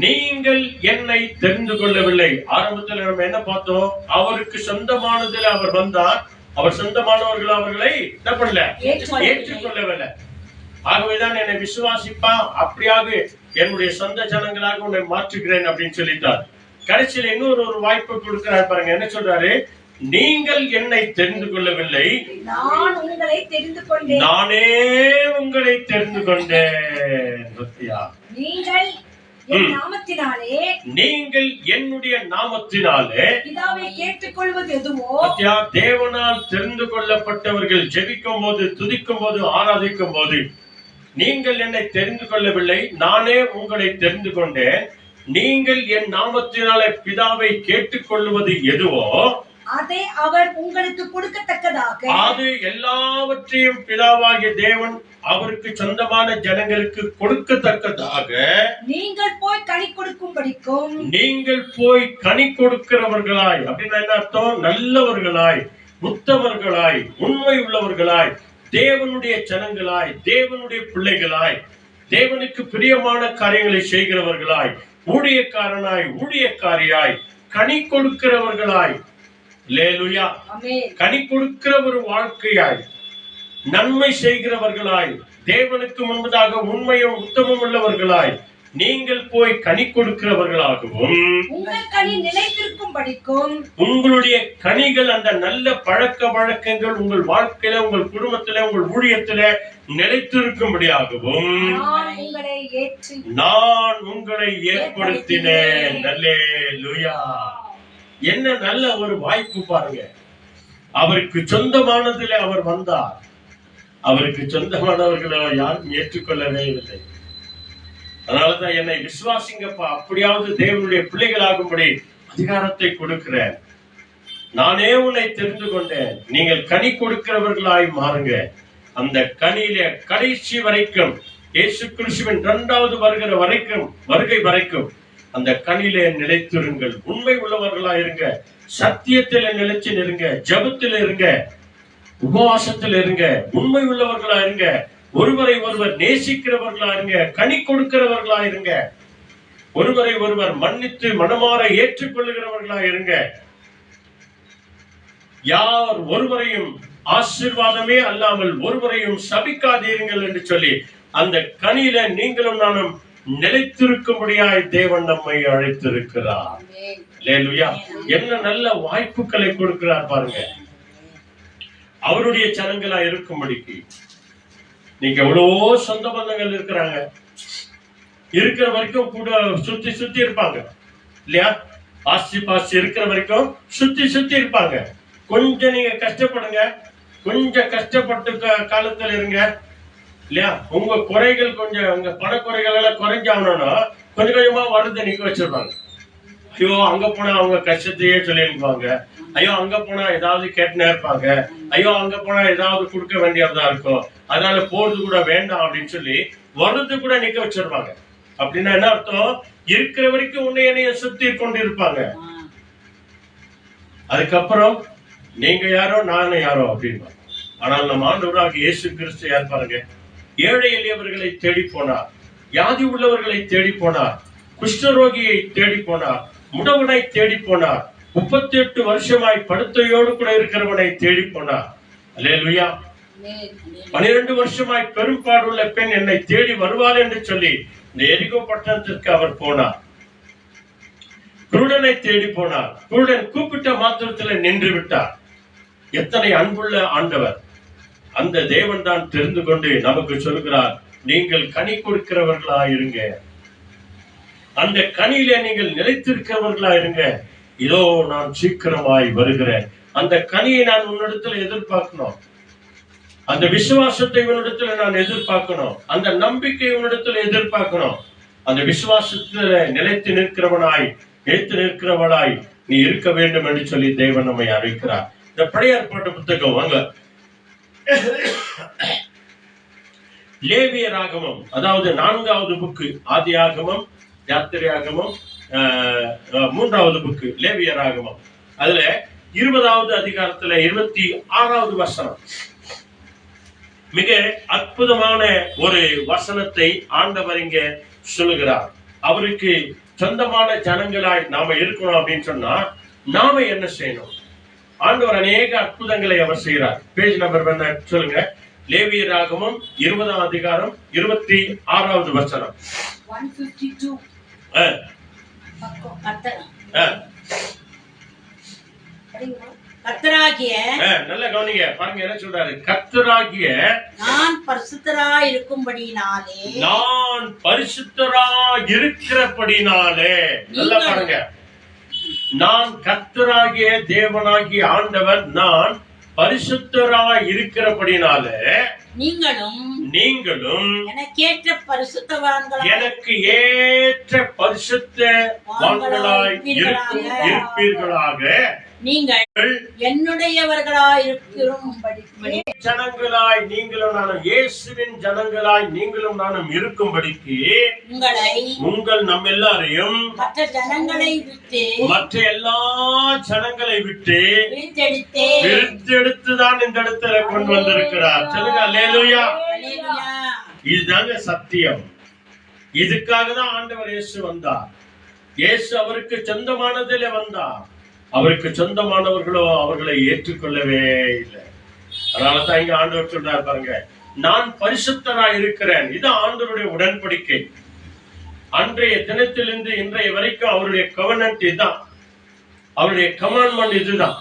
நீங்கள் என்னை தெரிந்து கொள்ளவில்லை. ஆரம்பத்தில் நம்ம என்ன பார்த்தோம்? அவருக்கு சொந்தமானதில் அவர் வந்தார், அவர் சொந்தமானவர்கள் அவர்களை என்ன பண்ணல, ஏற்றுக்கொள்ளவில்லை. ஆகவேதான் என்னை விசுவாசிப்பா, அப்படியாக என்னுடைய சொந்த ஜனங்களாக உன்னை மாற்றுகிறேன் அப்படின்னு சொல்லிட்டார். கடைசியில் இன்னொரு வாய்ப்பு கொடுக்கிறார் பாருங்க. என்ன சொல்றாரு? நீங்கள் என்னை தெரிந்து கொள்ளவில்லை, நான் உங்களை தெரிந்து கொண்டேன். நானே உங்களை தெரிந்து கொண்டேன். நீங்கள் என் நாமத்தினாலே, நீங்கள் என்னுடைய நாமத்தினாலே பிதாவை கேட்டுக்கொள்வது எதுவோ, தேவனால் தெரிந்து கொள்ளப்பட்டவர்கள் ஜெபிக்கும் போது, துதிக்கும் போது, ஆராதிக்கும் போது, நீங்கள் என்னை தெரிந்து கொள்ளவில்லை, நானே உங்களை தெரிந்து கொண்டேன். நீங்கள் என் நாமத்தினாலே பிதாவை கேட்டுக்கொள்வது எதுவோ அதை அவர் உங்களுக்கு கொடுக்கத்தக்கதாக, அது எல்லாவற்றையும் பிதாவாகிய தேவன் அவருக்கு சொந்தமான ஜனங்களுக்கு கொடுக்கத்தக்கதாக நீங்கள் போய் கனி கொடுக்கும்படிக்கும், நீங்கள் போய் கனி கொடுக்கிறவர்களாய், அப்படின்னா என்ன அர்த்தம்? நல்லவர்களாய், உத்தமர்களாய், உண்மை உள்ளவர்களாய், தேவனுடைய ஜனங்களாய், தேவனுடைய பிள்ளைகளாய், தேவனுக்கு பிரியமான காரியங்களை செய்கிறவர்களாய், ஊழியக்காரனாய், ஊழியக்காரியாய், கனி கொடுக்கிறவர்களாய், அல்லேலூயா, கனி கொடுக்கிற ஒரு வாழ்க்கையாய், நன்மை செய்கிறவர்களாய், தேவனுக்கு முன்பதாக உண்மையும் உத்தமம் உள்ளவர்களாய் நீங்கள் போய் கனி கொடுக்கிறவர்களாகவும், உங்கள் கனி நிலைத்திருக்கும்படிக்கும், உங்களுடைய கனிகள், அந்த நல்ல பழக்க வழக்கங்கள் உங்கள் வாழ்க்கையில, உங்கள் குடும்பத்தில, உங்கள் ஊழியத்தில நிலைத்திருக்கும்படியாகவும் நான் உங்களை ஏற்படுத்தினேன். அல்லேலூயா. என்ன நல்ல ஒரு வாய்ப்பு பாருங்க. அவருக்கு சொந்தமானதிலே அவர் வந்தார், அவருக்கு சொந்தமானவர்களை யாரும் ஏற்றுக்கொள்ளவே இல்லை. அதனாலதான் என்னை விசுவாசிங்கப்பா, அப்படியாவது தேவனுடைய பிள்ளைகளாகும்படி அதிகாரத்தை கொடுக்கிறேன். நானே உன்னை தெரிந்து கொண்டேன், நீங்கள் கனி கொடுக்கிறவர்களாய் மாறுங்க. அந்த கனியில கடைசி வரைக்கும், இயேசு கிறிஸ்துவின் 2வது வருகை வரைக்கும் அந்த கனியிலே நிலைத்திருங்கள். உண்மை உள்ளவர்களா இருங்க, சத்தியத்தில நிலைச்சு இருங்க, ஜபத்தில் இருங்க, உபவாசத்தில் இருங்க, உண்மை உள்ளவர்களா இருங்க, ஒருவரை ஒருவர் நேசிக்கிறவர்களா இருங்க, கனி கொடுக்கிறவர்களா இருங்க, ஒருவரை ஒருவர் மன்னித்து மனமாற ஏற்றுக்கொள்ளுகிறவர்களா இருங்க. யார் ஒருவரையும் ஆசீர்வாதமே அல்லாமல் ஒருவரையும் சபிக்காதீர்கள் என்று சொல்லி அந்த கனியில நீங்களும் நானும் நிலைத்திருக்கும்படியாய் தேவன் நம்மை அழைத்திருக்கிறார். அல்லேலூயா. என்ன நல்ல வாய்ப்புகளை கொடுக்கிறார் பாருங்க, அவருடைய ஜனங்களா இருக்கும்படிக்கு. நீங்க எவ்வளவோ சொந்த பந்தங்கள் இருக்கிறாங்க, இருக்கிற வரைக்கும் கூட சுத்தி சுத்தி இருப்பாங்க இல்லையா? ஆஸ்தி பாஸ்தி இருக்கிற வரைக்கும் சுத்தி சுத்தி இருப்பாங்க. கொஞ்சம் நீங்க கஷ்டப்படுங்க, கொஞ்சம் கஷ்டப்பட்டு காலத்துல இருங்க, இல்லையா? உங்க குறைகள் கொஞ்சம், உங்க பணக்குறைகள் எல்லாம் குறைஞ்சாகணும்னா கொஞ்சம் கொஞ்சமா வருதை நிக்க வச்சிருப்பாங்க. ஐயோ அங்க போனா அவங்க கஷ்டத்தையே சொல்லியிருப்பாங்க, ஐயோ அங்க போனா ஏதாவது கேட்டுனே இருப்பாங்க, ஐயோ அங்க போனா ஏதாவது கொடுக்க வேண்டியதா இருக்கும், அதனால போறது கூட வேண்டாம் அப்படின்னு சொல்லி வருது கூட நிக்க வச்சிருப்பாங்க. அப்படின்னா என்ன அர்த்தம்? இருக்கிற வரைக்கும் உன்னை என்னைய சுத்தி கொண்டு இருப்பாங்க. அதுக்கப்புறம் நீங்க யாரோ நானும் யாரோ அப்படின்னு. ஆனால் நம்ம ஆண்டவராகிய இயேசு கிறிஸ்து யார் பாருங்க, ஏழை எளியவர்களை தேடி போனார், வியாதி உள்ளவர்களை தேடி போனார், குஷ்டரோகியை தேடி போனார், முடவனை தேடி போனார், 38 வருஷமாய் படுத்தையோடு கூட இருக்கிறவனை தேடி போனார். அல்லேலூயா. 12 வருஷமாய் பெரும்பாடுள்ள பெண் என்னை தேடி வருவாள் என்று சொல்லி இந்த எரிகோ பட்டணத்திற்கு அவர் போனார். குருடனை தேடி போனார், குருடன் கூப்பிட்ட மாத்திரத்தில் நின்று விட்டார். எத்தனை அன்புள்ள ஆண்டவர்! அந்த தேவன் தான் தெரிந்து கொண்டு நமக்கு சொல்கிறார், நீங்கள் கனி கொடுக்கிறவர்களா இருங்க, அந்த கனியில நீங்கள் நிலைத்திருக்கிறவர்களா இருங்க, இதோ நான் சீக்கிரமாய் வருகிறேன். அந்த கனியை நான் உன்னிடத்துல எதிர்பார்க்கணும், அந்த விசுவாசத்தை உன்னிடத்துல நான் எதிர்பார்க்கணும், அந்த நம்பிக்கை உன்னிடத்துல எதிர்பார்க்கணும். அந்த விசுவாசத்துல நிலைத்து நிற்கிறவனாய், நிலைத்து நிற்கிறவனாய் நீ இருக்க வேண்டும் என்று சொல்லி தேவன் நம்மை அழைக்கிறார். இந்த பழைய ஏற்பாட்டு புத்தகம் வாங்க, லேவியராகமம், அதாவது 4வது புக்கு, ஆதியாகமம், யாத்திரையாகமம், 3வது புக்கு லேவியராகமம். அதுல 20வது அதிகாரத்துல 26வது வசனம், மிக அற்புதமான ஒரு வசனத்தை ஆண்டவர் இங்க சொல்லுகிறார். அவருக்கு சொந்தமான ஜனங்களாய் நாம இருக்கணும் அப்படின்னு சொன்னா நாம என்ன செய்யணும்? ஆண்டவர் அநேக அற்புதங்களை அவர் செய்கிறார். பேஜ் நம்பர் என்ன சொல்லுங்க. லேவியராகமம் 20ஆம் அதிகாரம் 26வது வசனம். 152. கர்த்தராகிய, நல்ல கவனிங்க, பாருங்க என்ன சொல்றாரு. கர்த்தராகிய நான் பரிசுத்தராய் இருக்கும்படியினாலே, நான் பரிசுத்தராய் இருக்கிறபடினாலே, நல்லா பாருங்க, நான் கர்த்தராகிய தேவனாகிய ஆண்டவர், நான் பரிசுத்தராய் இருக்கிறபடினாலே நீங்களும் எனக்கேற்ற பரிசுத்தவான்களாய், எனக்கு ஏற்ற பரிசுத்தவான்களாய் இருப்பீர்களாக, நீங்கள் என்னுடையவர்களாய் இருக்கும்படி ஜனங்களாய் நீங்களும் நானும், இயேசுவின் ஜனங்களாய் நீங்களும் நானும் இருக்கும்படிக்கு உங்கள் நம்ம எல்லாரையும் மற்ற ஜனங்களை விட்டு, மற்ற எல்லா ஜனங்களை விட்டு பிரித்தெடுத்து தான் இந்த இடத்துல கொண்டு வந்திருக்கிறார். சொல்லுங்க அல்லேலூயா. இதுதாங்க சத்தியம். இதுக்காக தான் ஆண்டவர் இயேசு வந்தார். இயேசு அவருக்கு சொந்தமானதிலே வந்தார். அவருக்கு சொந்தமானவர்களோ அவர்களை ஏற்றுக்கொள்ளவே இல்லை. அதனாலதான் இங்க ஆண்டவர் சொல்றார் பாருங்க, நான் பரிசுத்தராய் இருக்கிறேன். இது ஆண்டவருடைய உடன்படிக்கை. அன்றைய தினத்திலிருந்து இன்றைய வரைக்கும் அவருடைய கவர்னன்ட் இதுதான், அவருடைய கமாண்ட்மெண்ட் இதுதான்,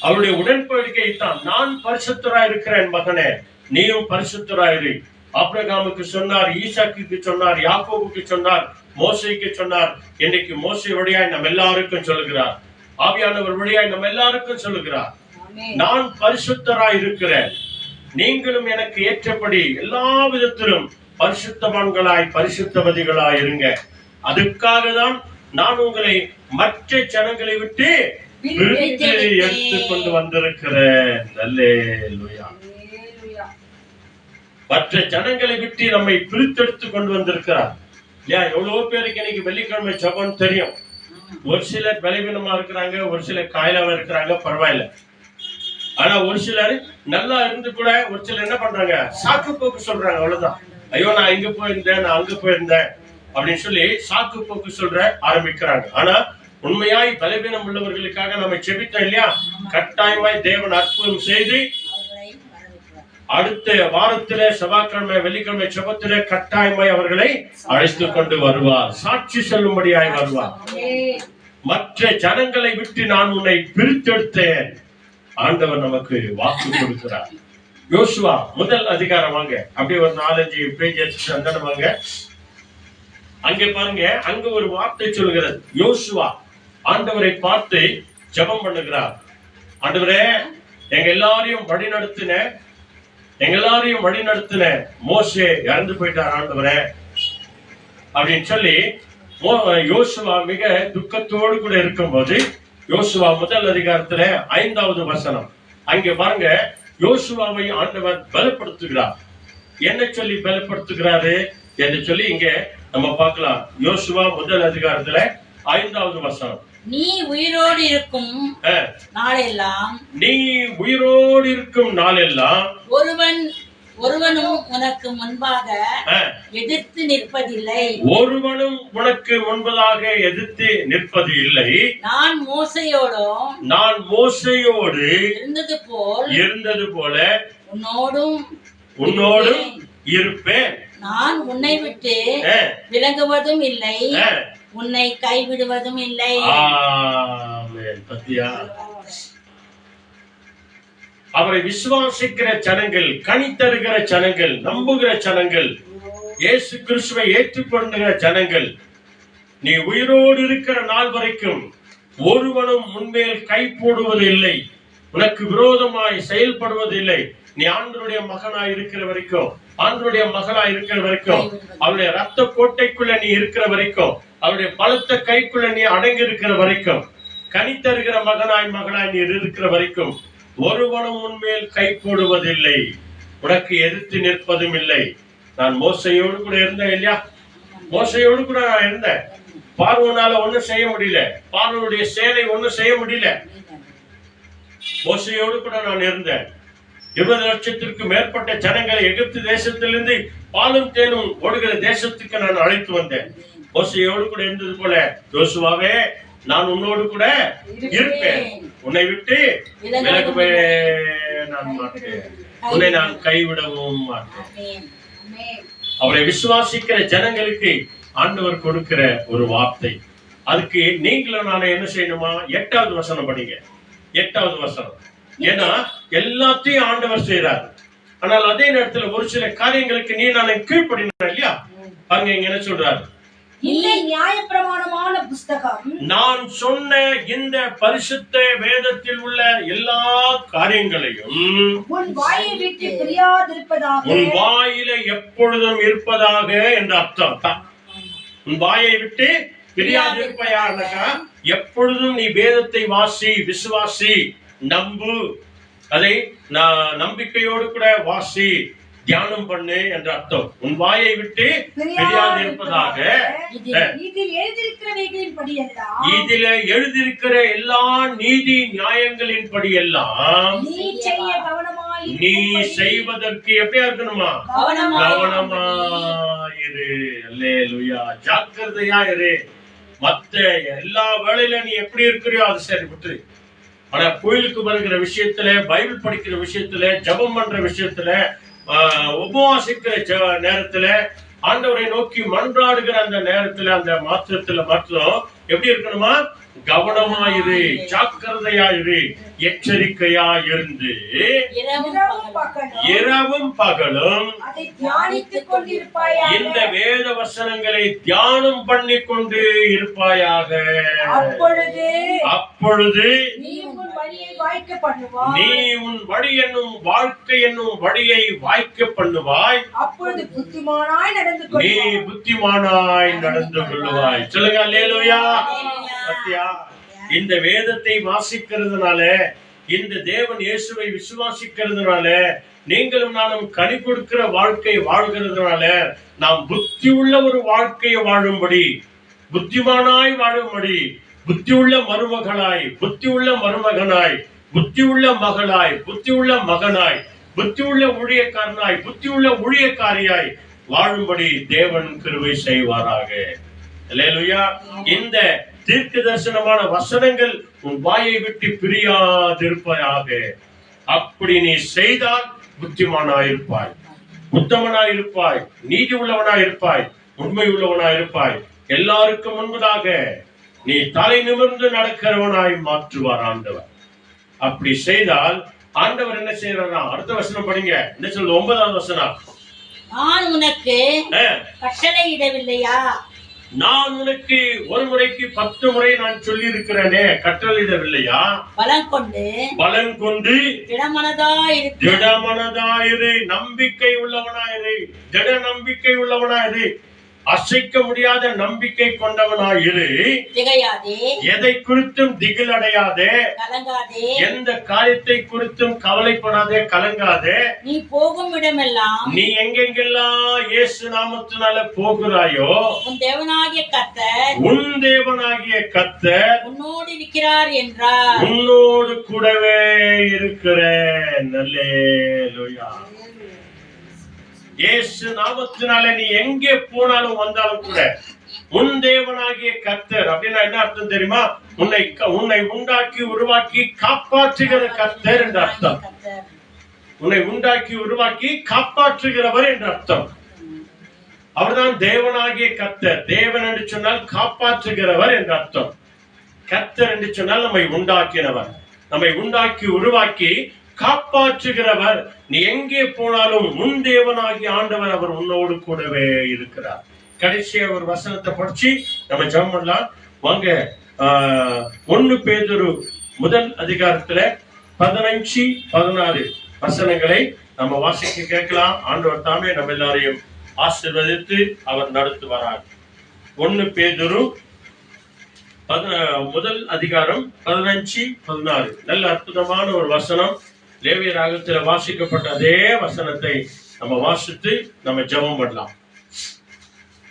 அவருடைய உடன்படிக்கை தான். நான் பரிசுத்தராய் இருக்கிறேன் மகனே, நீயும் பரிசுத்தராயிரு. ஆபிரகாமுக்கு சொன்னார், ஈசாக்குக்கு சொன்னார், யாக்கோபுக்கு சொன்னார், மோசைக்கு சொன்னார். இன்னைக்கு மோசை வழியாய் நம்ம எல்லாருக்கும் சொல்லுகிறார், ஆவியானவர் வழியாய் நம்ம எல்லாருக்கும் சொல்லுகிறார், நான் பரிசுத்தராய் இருக்கிறேன், நீங்களும் எனக்கு ஏற்றபடி எல்லா விதத்திலும் பரிசுத்தவான்களாய் பரிசுத்தவதிகளாய் இருங்க. அதுக்காக தான் நான் உங்களை மற்ற ஜனங்களை விட்டு பிரித்து எடுத்துக்கொண்டு வந்திருக்கிறேன். அல்லேலூயா. மற்ற ஜனங்களை விட்டு நம்மை பிரித்தெடுத்து கொண்டு வந்திருக்கிறார். இல்லையா? எவ்வளவு பேருக்கு இன்னைக்கு வெள்ளிக்கிழமை ஜெபம் தெரியும். ஒரு சிலர் பலவீனமா இருக்கிறாங்க, ஒரு சிலர் காயலாவா இருக்கிறாங்க, பரவாயில்ல. ஆனா ஒரு சிலர் நல்லா இருந்து கூட ஒரு சிலர் என்ன பண்றாங்க, சாக்கு போக்கு சொல்றாங்க. அவ்வளவுதான், ஐயோ நான் இங்க போயிருந்தேன், நான் அங்க போயிருந்தேன் அப்படின்னு சொல்லி சாக்கு போக்கு சொல்ற ஆரம்பிக்கிறாங்க. ஆனா உண்மையாய் பலவீனம் உள்ளவர்களுக்காக நம்ம செபித்தோம் இல்லையா? கட்டாயமாய் தேவன் அற்புதம் செய்து அடுத்த வாரத்திலே செவ்வாய்க்கிழமை வெள்ளிக்கிழமை செபத்திலே கட்டாயமாய் அவர்களை அழைத்து கொண்டு வருவார், சாட்சி சொல்லும்படியாய் வருவார். மற்ற ஜனங்களை விட்டு நான் உன்னை பிரித்தெடுத்தேன், ஆண்டவர் நமக்கு வாக்கு கொடுக்கிறார். யோசுவா 1 அதிகாரம் வாங்க, அப்படியே ஒரு 4-5 பேஜ் எடுத்து அந்த வாங்க. அங்க பாருங்க, அங்க ஒரு வார்த்தை சொல்லுகிறது. யோசுவா ஆண்டவரை பார்த்து ஜெபம் பண்ணுகிறார். ஆண்டவரே, எங்க எல்லாரையும் வழி நடத்தின, எங்க எல்லாரையும் வழி நடத்தின மோசே இறந்து போயிட்டார் ஆண்டவரே அப்படின்னு சொல்லி யோசுவா மிக துக்கத்தோடு கூட இருக்கும்போது, யோசுவா முதல் அதிகாரத்துல 5வது வசனம், அங்க பாருங்க, யோசுவாவை ஆண்டவர் பலப்படுத்துகிறார். என்ன சொல்லி பலப்படுத்துகிறாரு என்று சொல்லி இங்க நம்ம பார்க்கலாம். யோசுவா முதல் அதிகாரத்துல 5வது வசனம், நீ உயிரோடு இருக்கும் நாளெல்லாம், நீ உயிரோடு இருக்கும் நாளெல்லாம் ஒருவனும் உனக்கு முன்பாக எதிர்த்து நிற்பதில்லை, ஒருவனும் உனக்கு முன்பதாக எதிர்த்து நிற்பது இல்லை. நான் மோசையோடு இருந்தது போல உன்னோடும் இருப்பேன். நான் உன்னை விட்டு விலகுவதும் இல்லை, உன்னை கைவிடுவதும் இல்லை. அவரை விசுவாசிக்கிற ஜனங்கள், கனி தருகிற ஜனங்கள், நம்புகிற ஜனங்கள், இயேசு கிறிஸ்துவை ஏற்றுக்கொண்ட ஜனங்கள், நீ உயிரோடு இருக்கிற நாள் வரைக்கும் ஒருவனும் முன்மேல் கை போடுவது இல்லை, உனக்கு விரோதமாய் செயல்படுவதில்லை. நீ ஆண்டவருடைய மகனாய் இருக்கிற வரைக்கும், ஆண்டவருடைய மகனாய் இருக்கிற வரைக்கும், அவருடைய ரத்த கோட்டைக்குள்ள நீ இருக்கிற வரைக்கும், அவருடைய பலத்த கைக்குள்ள நீ அடங்கி இருக்கிற வரைக்கும், கனி தருகிற மகனாய் நீ இருக்கிற வரைக்கும் ஒருவனும் உன்மேல் கை போடுவதில்லை, உனக்கு எதிர்த்து நிற்பதும் இல்லை. நான் மோசையோடு கூட இருந்தேன் இல்லையா? மோசையோடு கூட நான் இருந்தேன். பார்வோனால ஒண்ணும் செய்ய முடியல, பார்வோனுடைய சேனை ஒண்ணும் செய்ய முடியல. மோசையோடு கூட நான் இருந்தேன். 20 லட்சத்திற்கு மேற்பட்ட ஜனங்களை எகிப்து தேசத்திலிருந்து பாலும் தேனும் ஓடுகிற தேசத்துக்கு நான் அழைத்து வந்தேன். மோசையோடு கூட இருந்தது போல யோசுவாவே, நான் உன்னோடு கூட இருப்பேன், உன்னை விட்டு விலகவே நான் மாட்டேன், உன்னை நான் கைவிடவும் மாட்டேன். அவரை விசுவாசிக்கிற ஜனங்களுக்கு ஆண்டவர் கொடுக்கிற ஒரு வார்த்தை. அதுக்கு நீங்களும் நானே என்ன செய்யணுமா? 8வது வசனம் படிங்க. 8வது வசனம். ஏன்னா எல்லாத்தையும் ஆண்டவர் செய்யறாரு. ஆனால் அதே நேரத்துல ஒரு சில காரியங்களுக்கு நீ நானே கீழ்ப்படினா இல்லையா? அங்க இங்க என்ன சொல்றாரு? இந்த நியாயப்பிரமாணமான புஸ்தகம், நான் சொன்ன இந்த பரிசுத்த வேதத்தில் உள்ள எல்லா காரியங்களையும் உன் வாயை விட்டு பிரியாதிருப்பதாக, உன் வாயில எப்பொழுதும் இருப்பதாக என்ற அர்த்தம். உன் வாயை விட்டு பிரியாதிருப்பையானாக்கா எப்பொழுதும் நீ வேதத்தை வாசி, விசுவாசி, நம்பு, அதை நம்பிக்கையோடு கூட வாசி, தியானம் பண்ணு என்ற அர்த்தம். உன் வாயை விட்டு பிரியாதிருப்பதாக, இதில் எழுதியிருக்கிற எல்லா நீதி நியாயங்களின் படி எல்லாம் நீ செய்வதற்கு எப்படியா இருக்கணுமா? கவனமாயிரு. அல்லேலூயா. ஜாக்கிரதையா இரு. மத்த எல்லா வேளையில நீ எப்படி இருக்கிறியோ அது சரி விட்டு. ஆனா கோயிலுக்கு வருகிற விஷயத்துல, பைபிள் படிக்கிற விஷயத்துல, ஜபம் பண்ற விஷயத்துல, உபவாசிக்கிற நேரத்துல, ஆண்டவரை நோக்கி மன்றாடுகிற அந்த நேரத்துல, அந்த மாத்திரத்துல மாத்திரம் எப்படி இருக்கணுமா? கவனமாயிரு, ஜாக்கிரதையாயிரு, எச்சரிக்கையா இருந்து இரவும் பகலும் இந்த வேத வசனங்களை தியானம் பண்ணி கொண்டு இருப்பாயாக. அப்பொழுது நீ உன் வழி என்னும் வாழ்க்கை என்னும் வழியை வாய்க்க பண்ணுவாய். அப்பொழுது புத்திமானாய் நடந்து கொள்ளுவாய். சொல்லுங்க அல்லேலூயா. இந்த வேதத்தை வாசிக்கிறதுனால, இந்த தேவன் இயேசுவை விசுவாசிக்கிறதுனால, நீங்களும் நானும் கனி கொடுக்கிற வாழ்க்கை வாழ்கிறதுனால, நாம் புத்தி உள்ள ஒரு வாழ்க்கையை வாழும்படி, புத்திமானாய் வாழும்படி, புத்தி உள்ள மருமகளாய், புத்தி உள்ள மருமகனாய், புத்தி உள்ள மகளாய், புத்தி உள்ள மகனாய், புத்தி உள்ள ஊழியக்காரனாய், புத்தி உள்ள ஊழியக்காரியாய் வாழும்படி தேவன் கிருபை செய்வாராக. அல்லேலூயா. இந்த தீர்க்க தரிசனமான வசனங்கள் உன் வாயை விட்டு பிரியாதிருப்பாயாக. அப்படி நீ செய்தால் புத்திமானாயிருப்பாய், உத்தமனாயிருப்பாய், நீதி உள்ளவனாயிருப்பாய், உண்மை உள்ளவனாயிருப்பாய். எல்லாருக்கும் முன்பதாக நீ தலை நிமிர்ந்து நடக்கிறவனாய் மாற்றுவார் ஆண்டவர். அப்படி செய்தால் ஆண்டவர் என்ன செய்யறாரா? அடுத்த வசனம் படிங்க. என்ன சொல்றது? 9வது வசனம். நான் உனக்கு கட்டளையிடவில்லையா? நான் உனக்கு ஒரு முறைக்கு 10 முறை நான் சொல்லி இருக்கிறேனே, கட்டளையிடவில்லையா? பலன் கொண்டு திடமனதாயிரு, நம்பிக்கை உள்ளவனாயிரு, திட நம்பிக்கை உள்ளவனாயிரு, அசைக்க முடியாத நம்பிக்கை கொண்டவனாயிரு, எதை குறித்தும் திகில் அடையாதே, எந்த காரியத்தை குறித்தும் கவலைப்படாதே, கலங்காதே. நீ போகும் இடமெல்லாம், நீ எங்கெங்கெல்லாம் இயேசு நாமத்தினால போகிறாயோ, உன் தேவனாகிய கர்த்தர் உன்னோடு இருக்கிறார் என்றார். உன்னோடு கூடவே இருக்கிறேன். அல்லேலூயா. இயேசு நாமத்தினால நீ எங்கே போனாலும் வந்தாலும் கூட உன் தேவனாகிய கர்த்தர் அப்படின்னா என்ன அர்த்தம் தெரியுமா? உன்னை உண்டாக்கி உருவாக்கி காப்பாற்றுகிற கர்த்தர் என்ற அர்த்தம். உன்னை உண்டாக்கி உருவாக்கி காப்பாற்றுகிறவர் என்ற அர்த்தம். அவர்தான் தேவனாகிய கர்த்தர். தேவன் என்று சொன்னால் காப்பாற்றுகிறவர் என்ற அர்த்தம். கர்த்தர் என்று சொன்னால் நம்மை உண்டாக்கினவர், நம்மை உண்டாக்கி உருவாக்கி காப்பாற்றுகிறவர். நீ எங்கே போனாலும் உன் தேவனாகி ஆண்டவர் அவர் உன்னோடு கூடவே இருக்கிறார். கடைசியா ஒரு வசனத்தை படிச்சு நம்ம ஜெபம் பண்ணலாம் வாங்க. 1 பேதுரு முதல் அதிகாரத்துல 15-16 வசனங்களை நம்ம வாசிக்க கேட்கலாம். ஆண்டவர் தாமே நம்ம எல்லாரையும் ஆசீர்வதித்து அவர் நடத்துவாரார். 1 பேதுரு முதல் அதிகாரம் 15-16 நல்ல அற்புதமான ஒரு வசனம். லேவிய ராகத்துல வாசிக்கப்பட்ட அதே வசனத்தை நம்ம வாசித்து நம்ம ஜெபம் பண்ணலாம்.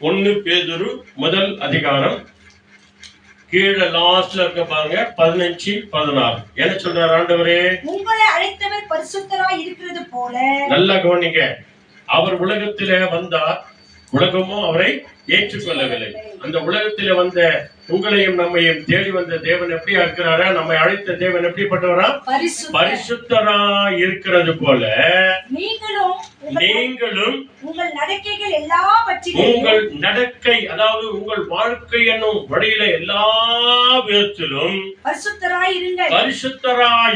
1 பேதுரு முதல் அதிகாரம் கீழே லாஸ்ட்ல இருக்க பாருங்க 15-16 என்ன சொல்றாரு ஆண்டவரே? உங்களை அழைத்தவர் பரிசுத்தராய் இருக்கிறது போல. நல்லா கவனிங்க. அவர் உலகத்திலே வந்தார், உலகமும் அவரை ஏற்றுக்கொள்ளவில்லை. அந்த உலகத்திலே வந்த உங்களையும் நம்மையும் தேடி வந்த தேவன் எப்படி இருக்கிறாரா? நம்மை அழைத்த தேவன் எப்படிப்பட்டவரா? பரிசுத்தரா இருக்கிறது போல நீங்களும் உங்கள் நடக்கைகள் எல்லாவற்றிலும், உங்கள் நடக்கை அதாவது உங்கள் வாழ்க்கை என்னும் வழியில எல்லா விதத்திலும் பரிசுத்தராய்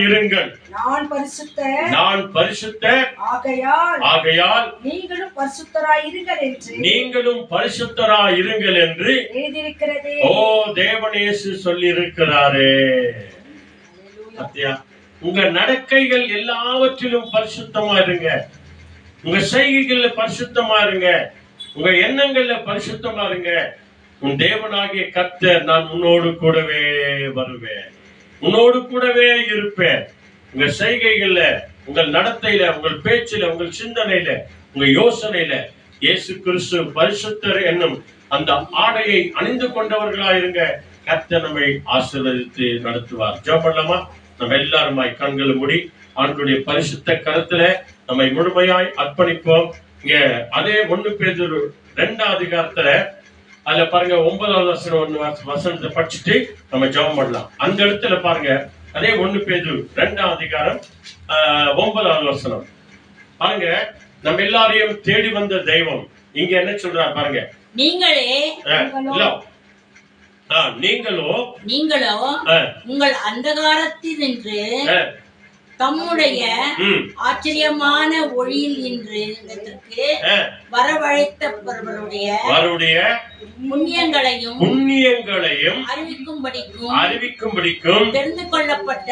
இருங்கள். நான் பரிசுத்தர் ஆகையால் நீங்களும் பரிசுத்தராய் இருங்கள் என்று தேவன் இயேசு சொல்லி இருக்கிறாரே. உங்க நடக்கைகள் எல்லாவற்றிலும் பரிசுத்தமா இருங்க. உங்க செய்கைகள்ல பரிசுத்தமா இருங்க. உங்க எண்ணங்கள்ல பரிசுத்தமா இருங்க. உன் தேவனாகிய கர்த்தர் நான் உன்னோடு கூடவே வருவேன், உன்னோடு கூடவே இருப்பேன். உங்க செய்கைகள்ல, உங்கள் நடத்தையில, உங்கள் பேச்சில, உங்கள் சிந்தனையில, உங்க யோசனையில இயேசு கிறிஸ்து பரிசுத்தர் என்னும் அந்த ஆடையை அணிந்து கொண்டவர்களாயிருங்க. கர்த்தர் நம்மை ஆசீர்வதித்து நடத்துவார். ஜெபம் பண்ணலாமா? நம்ம எல்லாருமாய் கண்களை மூடி ஆண்டவருடைய பரிசுத்த கரத்துல நம்மை முழுமையாய் அர்ப்பணிப்போம். இங்க அதே 1 பேதுரு 2 அதிகாரத்துல அதுல பாருங்க 9வது வசனத்தை படிச்சுட்டு நம்ம ஜெபம் பண்ணலாம். அந்த இடத்துல பாருங்க அதே 1 பேதுரு 2 அதிகாரம் 9வது வசனம் பாருங்க. நம்ம எல்லாரையும் தேடி வந்த தெய்வம் இங்க என்ன சொல்றாரு பாருங்க. நீங்களோ உங்கள் அந்தகாரத்தில் நின்று தம்முடைய ஆச்சரியமான ஒளியில் நின்று வரவழைத்தவர்களுடைய புண்ணியங்களையும் அறிவிக்கும்படிக்கும் தெரிந்து கொள்ளப்பட்ட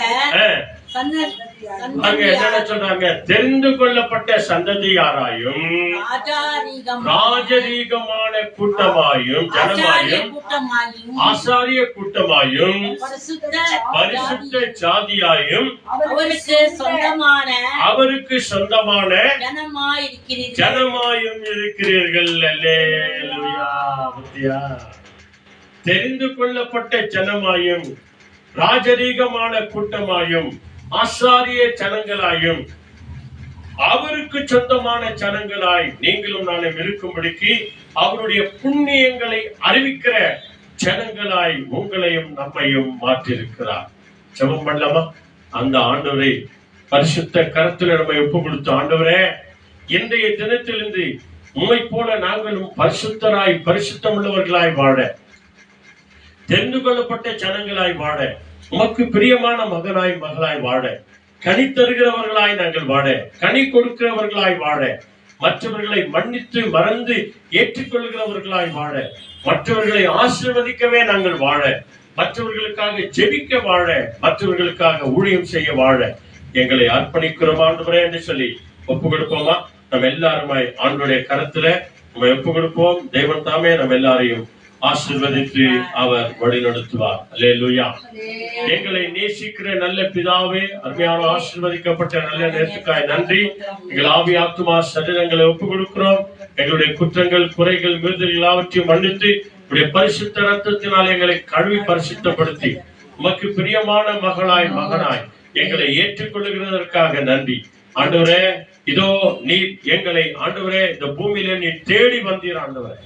தெரிந்து கொள்ளப்பட்ட சந்ததியாராயும் ராஜரீகமான கூட்டமாயும் ஜனமாயும் ஆசாரிய கூட்டமாயும் பரிசுத்த ஜாதியாயும் அவருக்கு சொந்தமான ஜனமாயும் இருக்கிறீர்கள். அல்லேலூயா. தெரிந்து கொள்ளப்பட்ட ஜனமாயும் ராஜரீகமான கூட்டமாயும் ஆசாரிய ஜனங்களாயும் அவருக்கு சொந்தமான ஜனங்களாய் நீங்களும் நானும் இருக்கும்படிக்கு அவருடைய புண்ணியங்களை அறிவிக்கிற ஜனங்களாய் உங்களையும் நம்மையும் மாற்றிருக்கிறார். ஜெபம் பண்ணலாமா? அந்த ஆண்டவரை பரிசுத்த கரத்துல நம்மை ஒப்பு கொடுத்த ஆண்டவரே, இன்றைய தினத்திலிருந்து உம்மை போல நாங்களும் பரிசுத்தராய் பரிசுத்தம் உள்ளவர்களாய் வாழ, தெரிந்து கொள்ளப்பட்ட ஜனங்களாய் வாழ, உமக்கு பிரியமான மகனாய் மகளாய் வாழ, கனி தருகிறவர்களாய் நாங்கள் வாழ, கனி கொடுக்கிறவர்களாய் வாழ மற்றவர்களை மன்னித்து மறந்து ஏற்றுக்கொள்கிறவர்களாய் வாழ, மற்றவர்களை ஆசீர்வதிக்கவே நாங்கள் வாழ, மற்றவர்களுக்காக ஜெபிக்க வாழ, மற்றவர்களுக்காக ஊழியம் செய்ய வாழ எங்களை அர்ப்பணிக்கிறோம் ஆண்டவரே என்று சொல்லி ஒப்பு கொடுப்போமா? நம்ம எல்லாருமாய் ஆண்டவருடைய கருத்துல நம்ம ஒப்பு கொடுப்போம். தேவன் தாமே நம்ம எல்லாரையும் ஆசீர்வதித்து அவர் வழிநடத்துவார். அல்லேலூயா. எங்களை நேசிக்கிற நல்ல பிதாவே, அருமையான ஆசீர்வதிக்கப்பட்ட நல்ல நேரத்துக்காய் நன்றி. எங்கள் ஆவி ஆத்துமா சரீரங்களை ஒப்பு கொடுக்கிறோம். எங்களுடைய குற்றங்கள், குறைகள், மீறுதல்கள் எல்லாவற்றையும் மன்னித்து உடைய பரிசுத்த ரத்தத்தினால் எங்களை கழுவி பரிசுத்தப்படுத்தி உமக்கு பிரியமான மகளாய் மகனாய் எங்களை ஏற்றுக்கொள்ளுகிறதற்காக நன்றி ஆண்டவரே. இதோ நீர் எங்களை ஆண்டவரே இந்த பூமியில நீர் தேடி வந்தீர் ஆண்டவரே.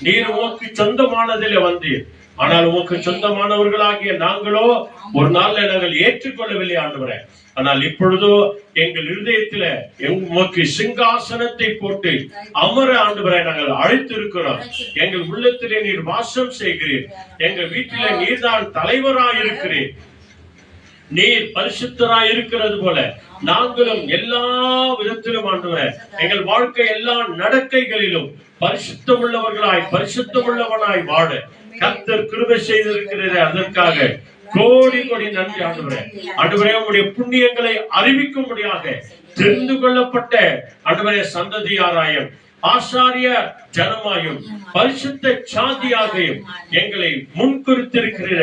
நீர் உமக்கு சொந்தமானதிலே வந்தீர். ஆனால் உமக்கு சொந்தமானவர்களாகிய நாங்களோ ஒரு நாள்ல நாங்கள் ஏற்றுக்கொள்ளவில்லை ஆண்டவரே. ஆனால் இப்பொழுதோ எங்கள் இருதயத்துல உமக்கு சிங்காசனத்தை போட்டு அமர ஆண்டவரை நாங்கள் அழைத்து இருக்கிறோம். எங்கள் உள்ளத்திலே நீர் வாசம் செய்கிறீர். எங்கள் வீட்டிலே நீர்தான் தலைவராய் இருக்கிறீர். நீர் பரிசுத்தராய் இருக்கிறது போல நாங்களும் எல்லா விதத்திலும் ஆண்டவரே எங்கள் வாழ்க்கை எல்லா நடக்கைகளிலும் பரிசுத்தமுள்ளவர்களாய் பரிசுத்தமுள்ளவனாய் வாழ கர்த்தர் கிருபை செய்திருக்கிறார். அதற்காக கோடி கோடி நன்றி ஆண்டவரே. ஆண்டவரே உம்முடைய புண்ணியங்களை அறிவிக்கும்படியாக தெரிந்து கொள்ளப்பட்ட ஆண்டவரே சந்ததியாராயும் ஆசாரிய ஜனமாயும் பரிசுத்த சாதியாகையும் எங்களை முன்குறித்திருக்கிற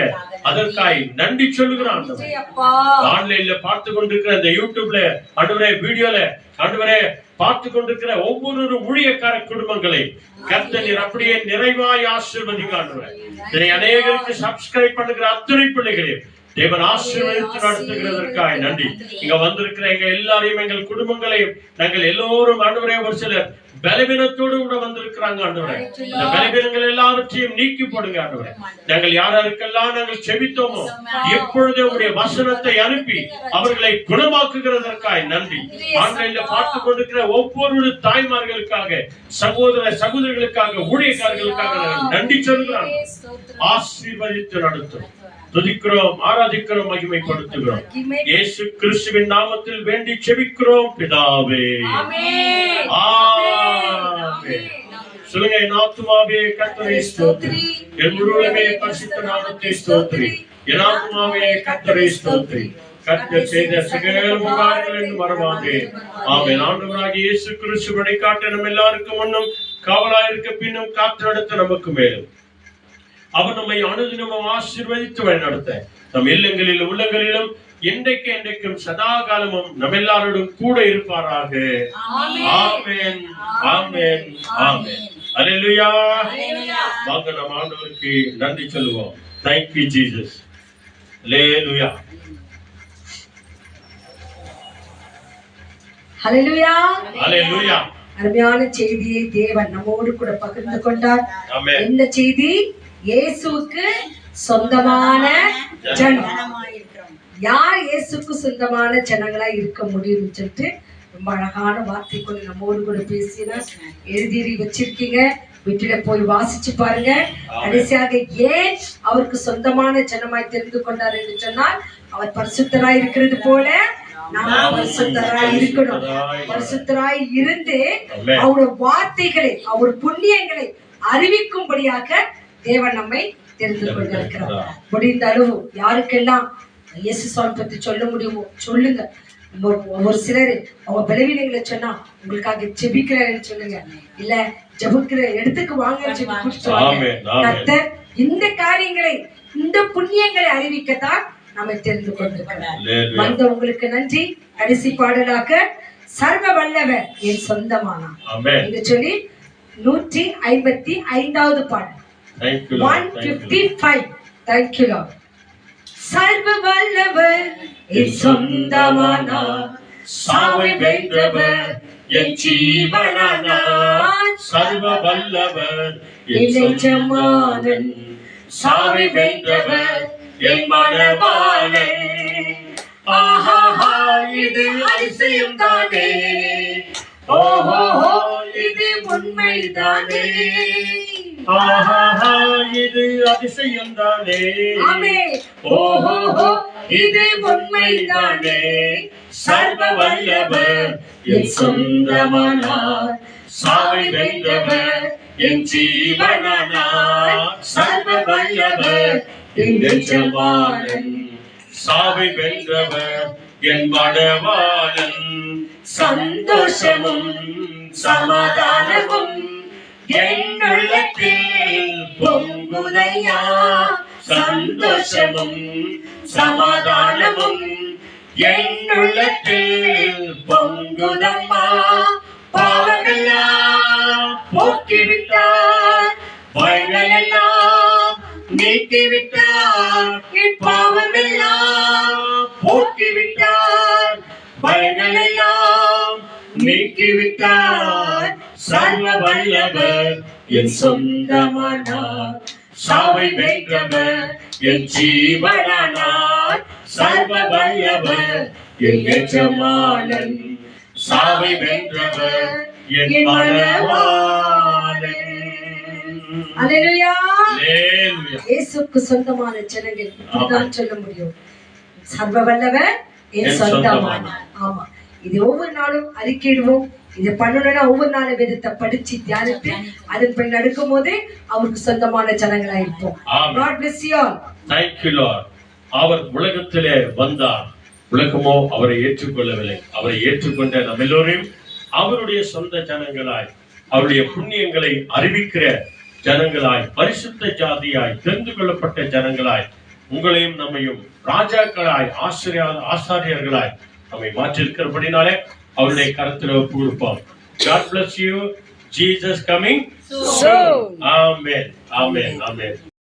அதற்காய் நன்றி சொல்லுகிறான். ஆன்லைன்ல பார்த்து கொண்டிருக்கிற இந்த யூடியூப்ல ஆண்டவரே வீடியோல ஆண்டவரே பார்த்து கொண்டிருக்கிற ஒவ்வொரு ஊழியக்கார குடும்பங்களை கர்த்தர் நீர் அப்படியே நிறைவாய் ஆசீர்வதிங்க ஆண்டவரே. இதை அநேகருக்கு சப்ஸ்கிரைப் பண்ணுகிற அத்துணை பிள்ளைகளே தேவன் ஆசீர்வதித்து நடத்துகிறதற்காக நன்றி. இங்க வந்திருக்கிற எங்க எல்லாரையும் எங்கள் குடும்பங்களையும் நாங்கள் எல்லோரும் ஆண்டவரே ஒரு சிலர் பலவீனத்தோடு கூட வந்திருக்கிறாங்க ஆண்டவரே. இந்த பலவீனங்கள் எல்லாவற்றையும் நீக்கி போடுங்க ஆண்டவரே. நாங்கள் யாருக்கெல்லாம் நாங்கள் செபித்தோமோ எப்பொழுதே உடைய வசனத்தை அனுப்பி அவர்களை குணமாக்குகிறதற்காக நன்றி. ஆன்லைன்ல பார்த்து கொண்டிருக்கிற ஒவ்வொரு தாய்மார்களுக்காக சகோதர சகோதரிகளுக்காக ஊழியக்காரர்களுக்காக நாங்கள் நன்றி சொல்கிறோம். ஆசீர்வதித்து நடத்தும் துதிக்கிறோம், ஆராதிக்கிறோம், மகிமைப்படுத்துகிறோம். இயேசு கிறிஸ்துவின் நாமத்தில் வேண்டி செபிக்கிறோம் பிதாவே. ஆமென். சொல்லுங்க, என் ஆத்துமாவே கர்த்தரை ஸ்தோத்திரி, என் முழுவதுமே பரிசுத்த நாமத்தை ஸ்தோத்திரி, என் ஆத்துமாவே கர்த்தரை ஸ்தோத்திரி, கர்த்தர் செய்த சகல உபகாரங்கள் என்று மறவாதே. ஆமென். ஆண்டவராகிய இயேசு கிறிஸ்து வழிகாட்ட நம்ம எல்லாருக்கும் முன்னும் காவலாயிருக்க பின்னும் காத்து நடத்த நமக்கு மேலும் அவர் நம்மை அனுதினமும் ஆசீர்வதித்து வழிநடத்த நம் இல்லங்களிலும் உள்ளங்களிலும் என்றைக்கு என்றைக்கும் சதா காலமும் நம்ம எல்லாரோடும் கூட இருப்பாராக. ஆமென், ஆமென், ஆமென். அல்லேலூயா. வாங்க நம்ம ஆண்டவருக்கு நன்றி சொல்லுவோம். Thank you Jesus. அல்லேலூயா. ஹல்லேலூயா. அல்லேலூயா. அருமையான செய்தியை தேவன் நம்மோடு கூட பகிர்ந்து கொண்டார். ஆமென். இந்த செய்தி இயேசுவுக்கு சொந்தமான ஜனம். யார் இயேசுக்கு சொந்தமான ஜனங்களா இருக்க முடியும் சொல்லிட்டு ரொம்ப அழகான வார்த்தை கொண்டு நம்மோடு கூட பேசினா எழுதி வச்சிருக்கீங்க. வீட்டில போய் வாசிச்சு பாருங்க. கடைசியாக ஏன் அவருக்கு சொந்தமான ஜனமாய் தெரிந்து கொண்டார் என்று சொன்னால் அவர் பரிசுத்தராய் இருக்கிறது போல நாம் பரிசுத்தராய் இருக்கணும். பரிசுத்தராய் இருந்து அவருடைய வார்த்தைகளை அவர் புண்ணியங்களை அறிவிக்கும்படியாக தேவன் நம்மை தெரிந்து கொண்டிருக்கிறார். முடிந்த அளவு யாருக்கெல்லாம் இயேசு சுவாமி பத்தி சொல்ல முடியுமோ சொல்லுங்க. ஒரு சிலர் அவங்க பலவீனங்களை சொன்னா உங்களுக்காக ஜெபிக்கிறேன்னு சொல்லுங்க. இல்ல ஜெபிக்கிற இடத்துக்கு வாங்கன்னு சொல்லி கூட்டிட்டு வாங்க. கர்த்தர் இந்த காரியங்களை இந்த புண்ணியங்களை அறிவிக்கத்தான் நம்ம தெரிந்து கொண்டிருக்கிறார். வந்த உங்களுக்கு நன்றி. கடைசி பாடலாக சர்வ வல்லவர் என் சொந்தமானார் என்று சொல்லி 155வது பாடல் 155. Thank you Lord. சர்வ வல்லவர் என் சொந்தமானார், சாவை வென்றவர் என் ஜீவனானார். சர்வ வல்லவர் என் எஜமானன், சாவை வென்றவர் என் மணவாளன். ஆஹா, இது அதிசயம் தானே. ஓஹோ, இது உண்மைதானே. ஆஹா, இது அதிசயம் தானே. ஓஹோ, இது உண்மைதானே. சர்வ வல்லவர் என் சொந்தமானார், சாவை வென்றவர் என் ஜீவனானார். சர்வ வல்லவர் என் எஜமானன். சாவை வென்றவர் என் மணவாளன். சந்தோஷமும் சமாதானமும் என் உள்ளத்தில் பொங்குதையா. சந்தோஷமும் சமாதானமும் என் உள்ளத்தில் பொங்குதம்மா. பாவமெல்லாம் போக்கிவிட்டார், பயங்களெல்லாம் நீக்கிவிட்டார். பாவமெல்லாம் போக்கிவிட்டார், பயங்களெல்லாம் நீக்கிவிட்டார். சர்வ வல்லவர் என் சொந்தமானார். சாவை வென்றவர் என் ஜீவனானார். சர்வ வல்லவர் என் எஜமானன். சாவை வென்றவர் என் மணவாளன். அல்லேலூயா. அல்லேலூயா. இயேசுவுக்கு சொந்தமான ஜனங்கள் இப்படிதான் சொல்ல முடியும். சர்வ வல்லவர் என் சொந்தமானார். ஆமா, இது ஒவ்வொரு நாளும் அறிக்கையிடுவோம். இதை பண்ணணும்னா ஒவ்வொரு நாளும் வேதத்தை படிச்சு தியானித்து அதன்படி நடக்கும் போதே அவருக்கு சொந்தமான ஜனங்களா இருப்போம். God bless you all. Thank you Lord. அவர் உலகத்திலே வந்தார், உலகமோ அவரை ஏற்றுக்கொள்ளவில்லை. அவரை ஏற்றுக்கொண்ட நம்ம எல்லோரையும் அவருடைய சொந்த ஜனங்களாய், அவருடைய புண்ணியங்களை அறிவிக்கிற ஜனங்களாய், பரிசுத்த ஜாதியாய், தெரிந்து கொள்ளப்பட்ட ஜனங்களாய், உங்களையும் நம்மையும் ராஜாக்களாய், ஆசாரியர்களாய் நம்மை மாற்றிருக்கிறபடினாலே அவருடைய கருத்தில் ஒப்பு கொடுப்போம். God bless you. Jesus coming soon. Amen. Amen. Amen.